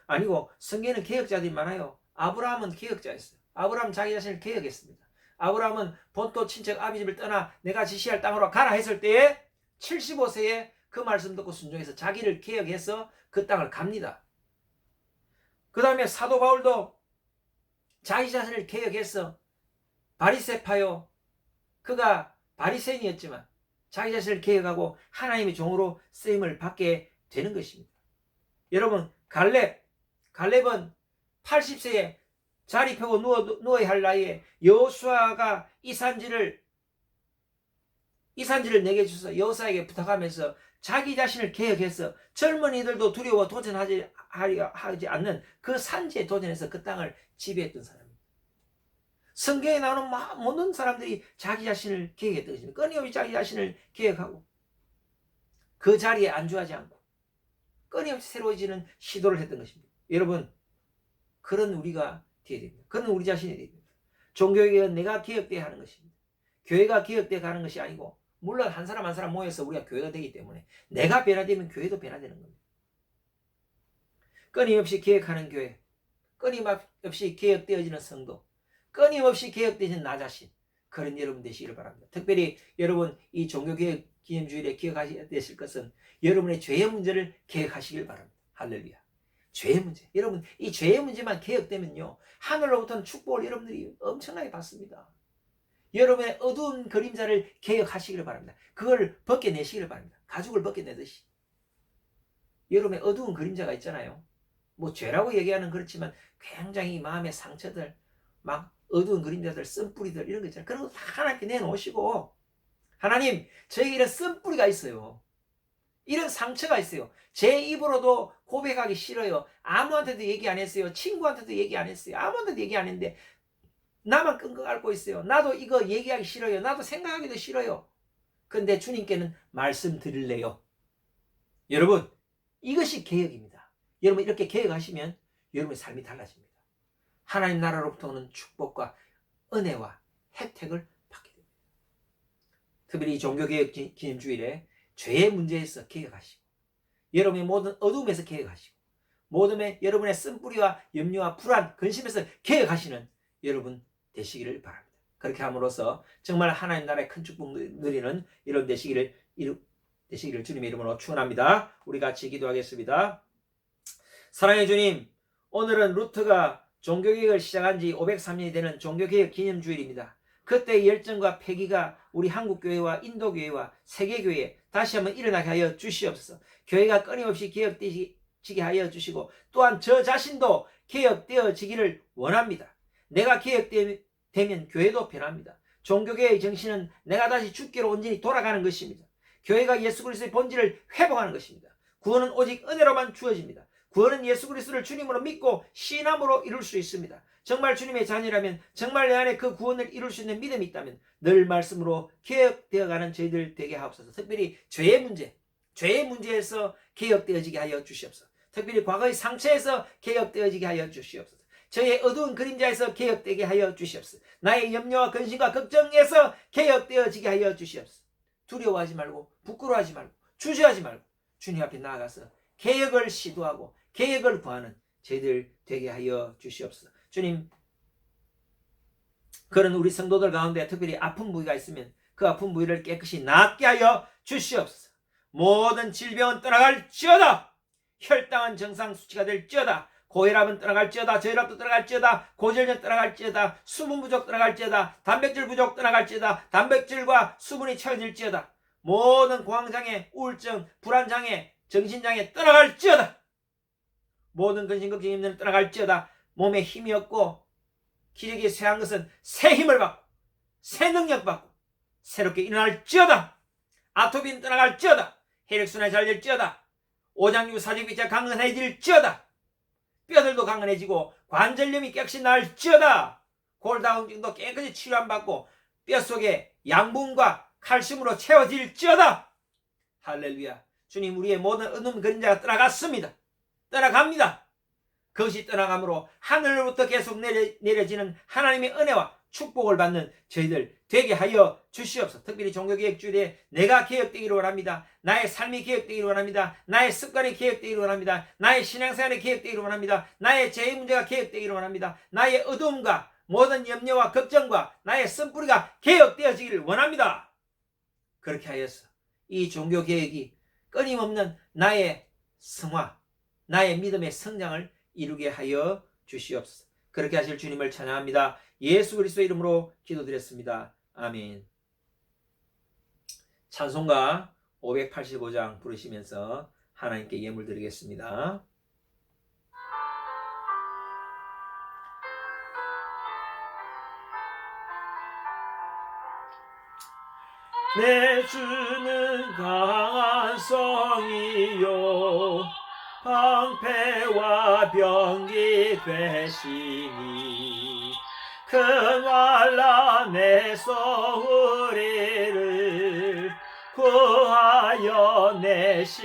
아니고 성경에는 개혁자들이 많아요. 아브라함은 개혁자였어요. 아브라함은 자기 자신을 개혁했습니다. 아브라함은 본토 친척 아비집을 떠나 내가 지시할 땅으로 가라 했을 때에 75세에 그 말씀 듣고 순종해서 자기를 개혁해서 그 땅을 갑니다. 그 다음에 사도 바울도 자기 자신을 개혁해서 바리새파요, 그가 바리새인이었지만 자기 자신을 개혁하고 하나님의 종으로 쓰임을 받게 되는 것입니다. 여러분, 갈렙은 80세에 자리 펴고 누워야 할 나이에 여호수아가 이 산지를 내게 주셔서 여호수아에게 부탁하면서 자기 자신을 개혁해서 젊은이들도 두려워 도전하지 않는 그 산지에 도전해서 그 땅을 지배했던 사람입니다. 성경에 나오는 모든 사람들이 자기 자신을 개혁했던 것입니다. 끊임없이 자기 자신을 개혁하고 그 자리에 안주하지 않고 끊임없이 새로워지는 시도를 했던 것입니다. 여러분, 그런 우리가 되어야 됩니다. 그런 우리 자신이 되어야 됩니다. 종교개혁은 내가 개혁되어야 하는 것입니다. 교회가 개혁되어 가는 것이 아니고, 물론 한 사람 한 사람 모여서 우리가 교회가 되기 때문에 내가 변화되면 교회도 변화되는 겁니다. 끊임없이 개혁하는 교회, 끊임없이 개혁되어지는 성도, 끊임없이 개혁되는 나 자신, 그런 여러분 되시기를 바랍니다. 특별히 여러분, 이 종교개혁 기념주일에 기억하셔야 되실 것은 여러분의 죄의 문제를 개혁하시길 바랍니다. 할렐루야. 죄의 문제. 여러분, 이 죄의 문제만 개혁되면요, 하늘로부터는 축복을 여러분들이 엄청나게 받습니다. 여러분의 어두운 그림자를 개혁하시기를 바랍니다. 그걸 벗겨내시기를 바랍니다. 가죽을 벗겨내듯이. 여러분의 어두운 그림자가 있잖아요. 뭐 죄라고 얘기하는 그렇지만 굉장히 마음의 상처들, 막 어두운 그림자들, 쓴뿌리들 이런 거 있잖아요. 그런 거 다 하나님께 내놓으시고, 하나님, 저에게 이런 쓴뿌리가 있어요. 이런 상처가 있어요. 제 입으로도 고백하기 싫어요. 아무한테도 얘기 안 했어요. 친구한테도 얘기 안 했어요. 아무한테도 얘기 안 했는데 나만 끙끙 앓고 있어요. 나도 이거 얘기하기 싫어요. 나도 생각하기도 싫어요. 근데 주님께는 말씀드릴래요. 여러분, 이것이 개혁입니다. 여러분, 이렇게 개혁하시면 여러분의 삶이 달라집니다. 하나님 나라로부터 오는 축복과 은혜와 혜택을 받게 됩니다. 특별히 종교개혁 기념주일에 죄의 문제에서 개혁하시고, 여러분의 모든 어둠에서 개혁하시고, 모든 여러분의 쓴뿌리와 염려와 불안, 근심에서 개혁하시는 여러분 되시기를 바랍니다. 그렇게 함으로써 정말 하나님 나라의 큰 축복 누리는 여러분 되시기를 주님의 이름으로 축원합니다. 우리 같이 기도하겠습니다. 사랑의 주님, 오늘은 루트가 종교개혁을 시작한 지 503년이 되는 종교개혁 기념주일입니다. 그때의 열정과 패기가 우리 한국교회와 인도교회와 세계교회에 다시 한번 일어나게 하여 주시옵소서. 교회가 끊임없이 개혁되게 하여 주시고, 또한 저 자신도 개혁되어지기를 원합니다. 내가 개혁되면 교회도 변합니다. 종교개혁의 정신은 내가 다시 주께로 온전히 돌아가는 것입니다. 교회가 예수 그리스도의 본질을 회복하는 것입니다. 구원은 오직 은혜로만 주어집니다. 구원은 예수 그리스도를 주님으로 믿고 신함으로 이룰 수 있습니다. 정말 주님의 자녀라면, 정말 내 안에 그 구원을 이룰 수 있는 믿음이 있다면 늘 말씀으로 개혁되어가는 저희들 되게 하옵소서. 특별히 죄의 문제에서 개혁되어지게 하여 주시옵소서. 특별히 과거의 상처에서 개혁되어지게 하여 주시옵소서. 저의 어두운 그림자에서 개혁되게 하여 주시옵소서. 나의 염려와 근심과 걱정에서 개혁되어지게 하여 주시옵소서. 두려워하지 말고, 부끄러워하지 말고, 주저하지 말고 주님 앞에 나아가서 개혁을 시도하고 개혁을 구하는 저희들 되게 하여 주시옵소서. 주님, 그런 우리 성도들 가운데 특별히 아픈 부위가 있으면 그 아픈 부위를 깨끗이 낫게 하여 주시옵소서. 모든 질병은 떠나갈지어다. 혈당은 정상 수치가 될지어다. 고혈압은 떠나갈지어다. 저혈압도 떠나갈지어다. 고지혈증 떠나갈지어다. 수분 부족 떠나갈지어다. 단백질 부족 떠나갈지어다. 단백질과 수분이 채워질지어다. 모든 공황장애, 우울증, 불안장애, 정신장애 떠나갈지어다. 모든 근심 걱정 힘든 떠나갈지어다. 몸에 힘이 없고 기력이 쇠한 것은 새 힘을 받고 새 능력 받고 새롭게 일어날지어다. 아토피는 떠나갈지어다. 혈액순환이 잘 될지어다. 오장육 사직비자 강건해질지어다. 뼈들도 강건해지고 관절염이 깨끗이 날지어다. 골다공증도 깨끗이 치료받고 뼈속에 양분과 칼슘으로 채워질지어다. 할렐루야. 주님, 우리의 모든 어둠 그림자가 떠나갔습니다. 떠나갑니다. 그것이 떠나감으로 하늘로부터 계속 내려지는 하나님의 은혜와 축복을 받는 저희들 되게 하여 주시옵소서. 특별히 종교개혁주일에 내가 개혁되기를 원합니다. 나의 삶이 개혁되기를 원합니다. 나의 습관이 개혁되기를 원합니다. 나의 신앙생활이 개혁되기를 원합니다. 나의 죄의 문제가 개혁되기를 원합니다. 나의 어두움과 모든 염려와 걱정과 나의 쓴뿌리가 개혁되어지기를 원합니다. 그렇게 하여서 이 종교개혁이 끊임없는 나의 성화, 나의 믿음의 성장을 이루게 하여 주시옵소서. 그렇게 하실 주님을 찬양합니다. 예수 그리스도의 이름으로 기도드렸습니다. 아멘. 찬송가 585장 부르시면서 하나님께 예물 드리겠습니다. 내 주는 강한 성이요 방패와 병기 되시니 큰 환난에서 우리를 구하여 내시리로다.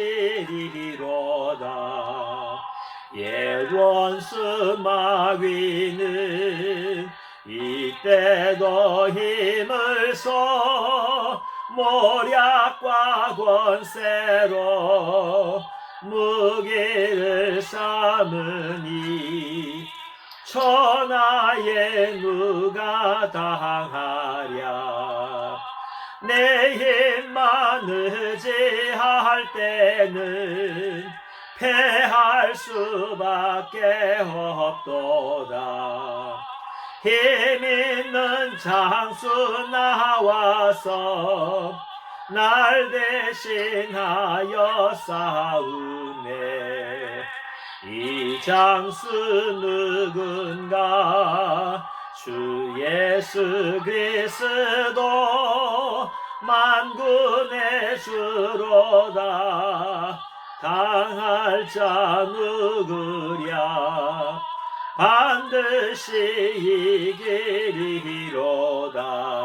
옛 원수 마귀는 이때도 힘을 써 모략과 권세로 무기를 삼으니 천하에 누가 당하랴. 내 힘만 의지할 때는 패할 수밖에 없도다. 힘 있는 장수 나와서 날 대신하여 싸우네. 이 장수 누군가 주 예수 그리스도 만군의 주로다. 당할 자 누구랴. 반드시 이기리로다.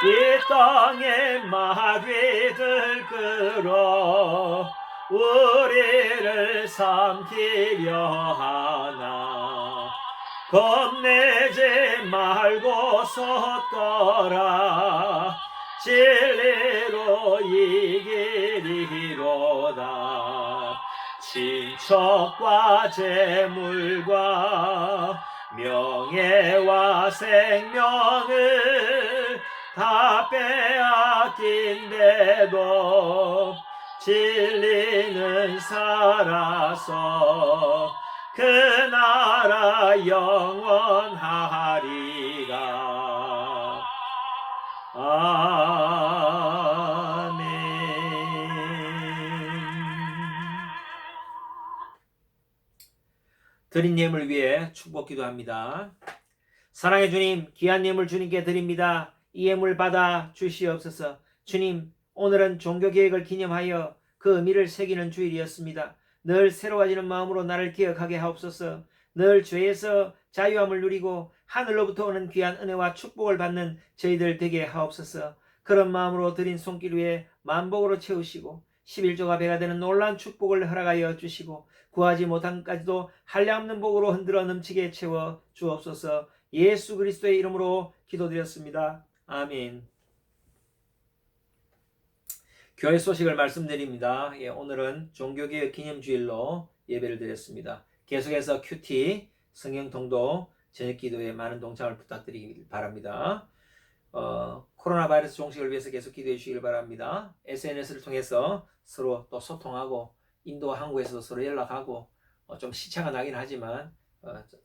이 땅에 마귀들 끌어 우리를 삼키려 하나. 겁내지 말고 섰더라. 진리로 이기리로다. 친척과 재물과 명예와 생명을 다 빼앗긴데도 진리는 살아서 그 나라 영원하리라. 아멘. 드린 예물 위해 축복 기도합니다. 사랑의 주님, 귀한 예물 주님께 드립니다. 이 예물 받아 주시옵소서. 주님, 오늘은 종교개혁을 기념하여 그 의미를 새기는 주일이었습니다. 늘 새로워지는 마음으로 나를 기억하게 하옵소서. 늘 죄에서 자유함을 누리고 하늘로부터 오는 귀한 은혜와 축복을 받는 저희들 되게 하옵소서. 그런 마음으로 드린 손길 위에 만복으로 채우시고 11조가 배가 되는 놀라운 축복을 허락하여 주시고 구하지 못한 것까지도 한량없는 복으로 흔들어 넘치게 채워 주옵소서. 예수 그리스도의 이름으로 기도드렸습니다. 아멘. 교회 소식을 말씀드립니다. 오늘은 종교개혁 기념주일로 예배를 드렸습니다. 계속해서 큐티, 성경통도, 저녁기도에 많은 동참을 부탁드리길 바랍니다. 코로나 바이러스 종식을 위해서 계속 기도해 주시길 바랍니다. SNS를 통해서 서로 또 소통하고 인도와 한국에서도 서로 연락하고 좀 시차가 나긴 하지만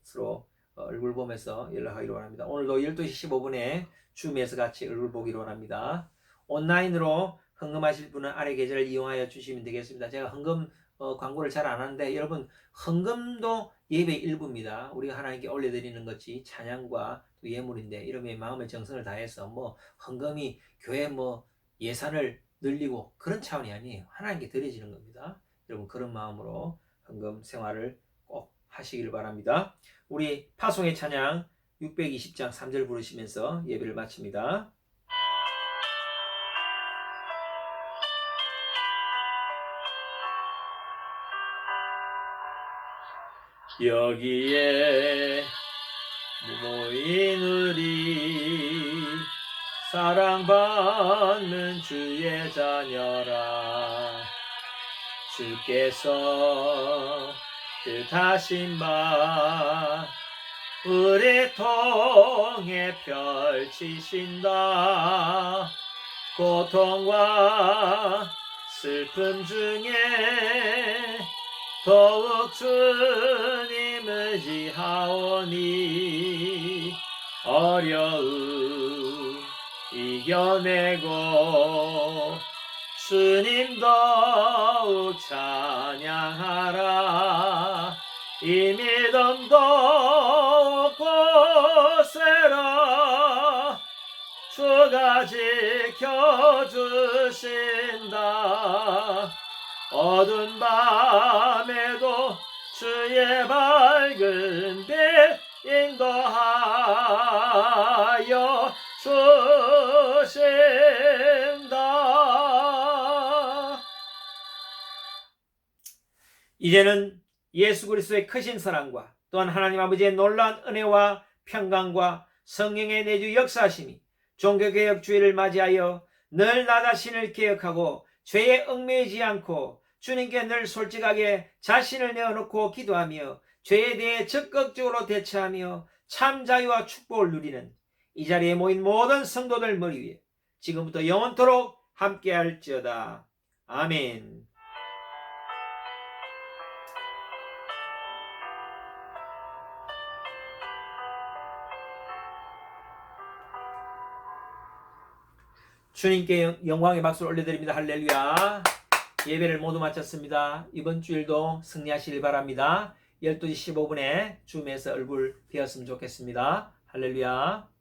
서로 얼굴 보면서 연락하기로 원합니다. 오늘도 12시 15분에 줌에서 같이 얼굴 보기로 원합니다. 온라인으로 헌금하실 분은 아래 계좌를 이용하여 주시면 되겠습니다. 제가 헌금 광고를 잘 안 하는데 여러분 헌금도 예배 일부입니다. 우리가 하나님께 올려드리는 것이 찬양과 또 예물인데 이러면 마음의 정성을 다해서 헌금이 교회 예산을 늘리고 그런 차원이 아니에요. 하나님께 드려지는 겁니다. 여러분 그런 마음으로 헌금 생활을 꼭 하시길 바랍니다. 우리 파송의 찬양 620장 3절 부르시면서 예배를 마칩니다. 여기에 모인 우리 사랑받는 주의 자녀라. 주께서 뜻하신 바 우리 통해 펼치신다. 고통과 슬픔 중에 더욱 주님 의지하오니 어려움 이겨내고 주님 더욱 찬양하라. 이 믿음 더욱 굳세라. 주가 지켜주신다. 어두운 밤에도 주의 밝은 빛 인도하여 주신다. 이제는 예수 그리스도의 크신 사랑과 또한 하나님 아버지의 놀라운 은혜와 평강과 성령의 내주 역사하심이 종교개혁 주일을 맞이하여 늘 나 자신을 개혁하고 죄에 얽매이지 않고 주님께 늘 솔직하게 자신을 내어놓고 기도하며 죄에 대해 적극적으로 대처하며 참 자유와 축복을 누리는 이 자리에 모인 모든 성도들 머리 위에 지금부터 영원토록 함께할지어다. 아멘. 주님께 영광의 박수를 올려드립니다. 할렐루야. 예배를 모두 마쳤습니다. 이번 주일도 승리하시길 바랍니다. 12시 15분에 줌에서 얼굴 뵈었으면 좋겠습니다. 할렐루야.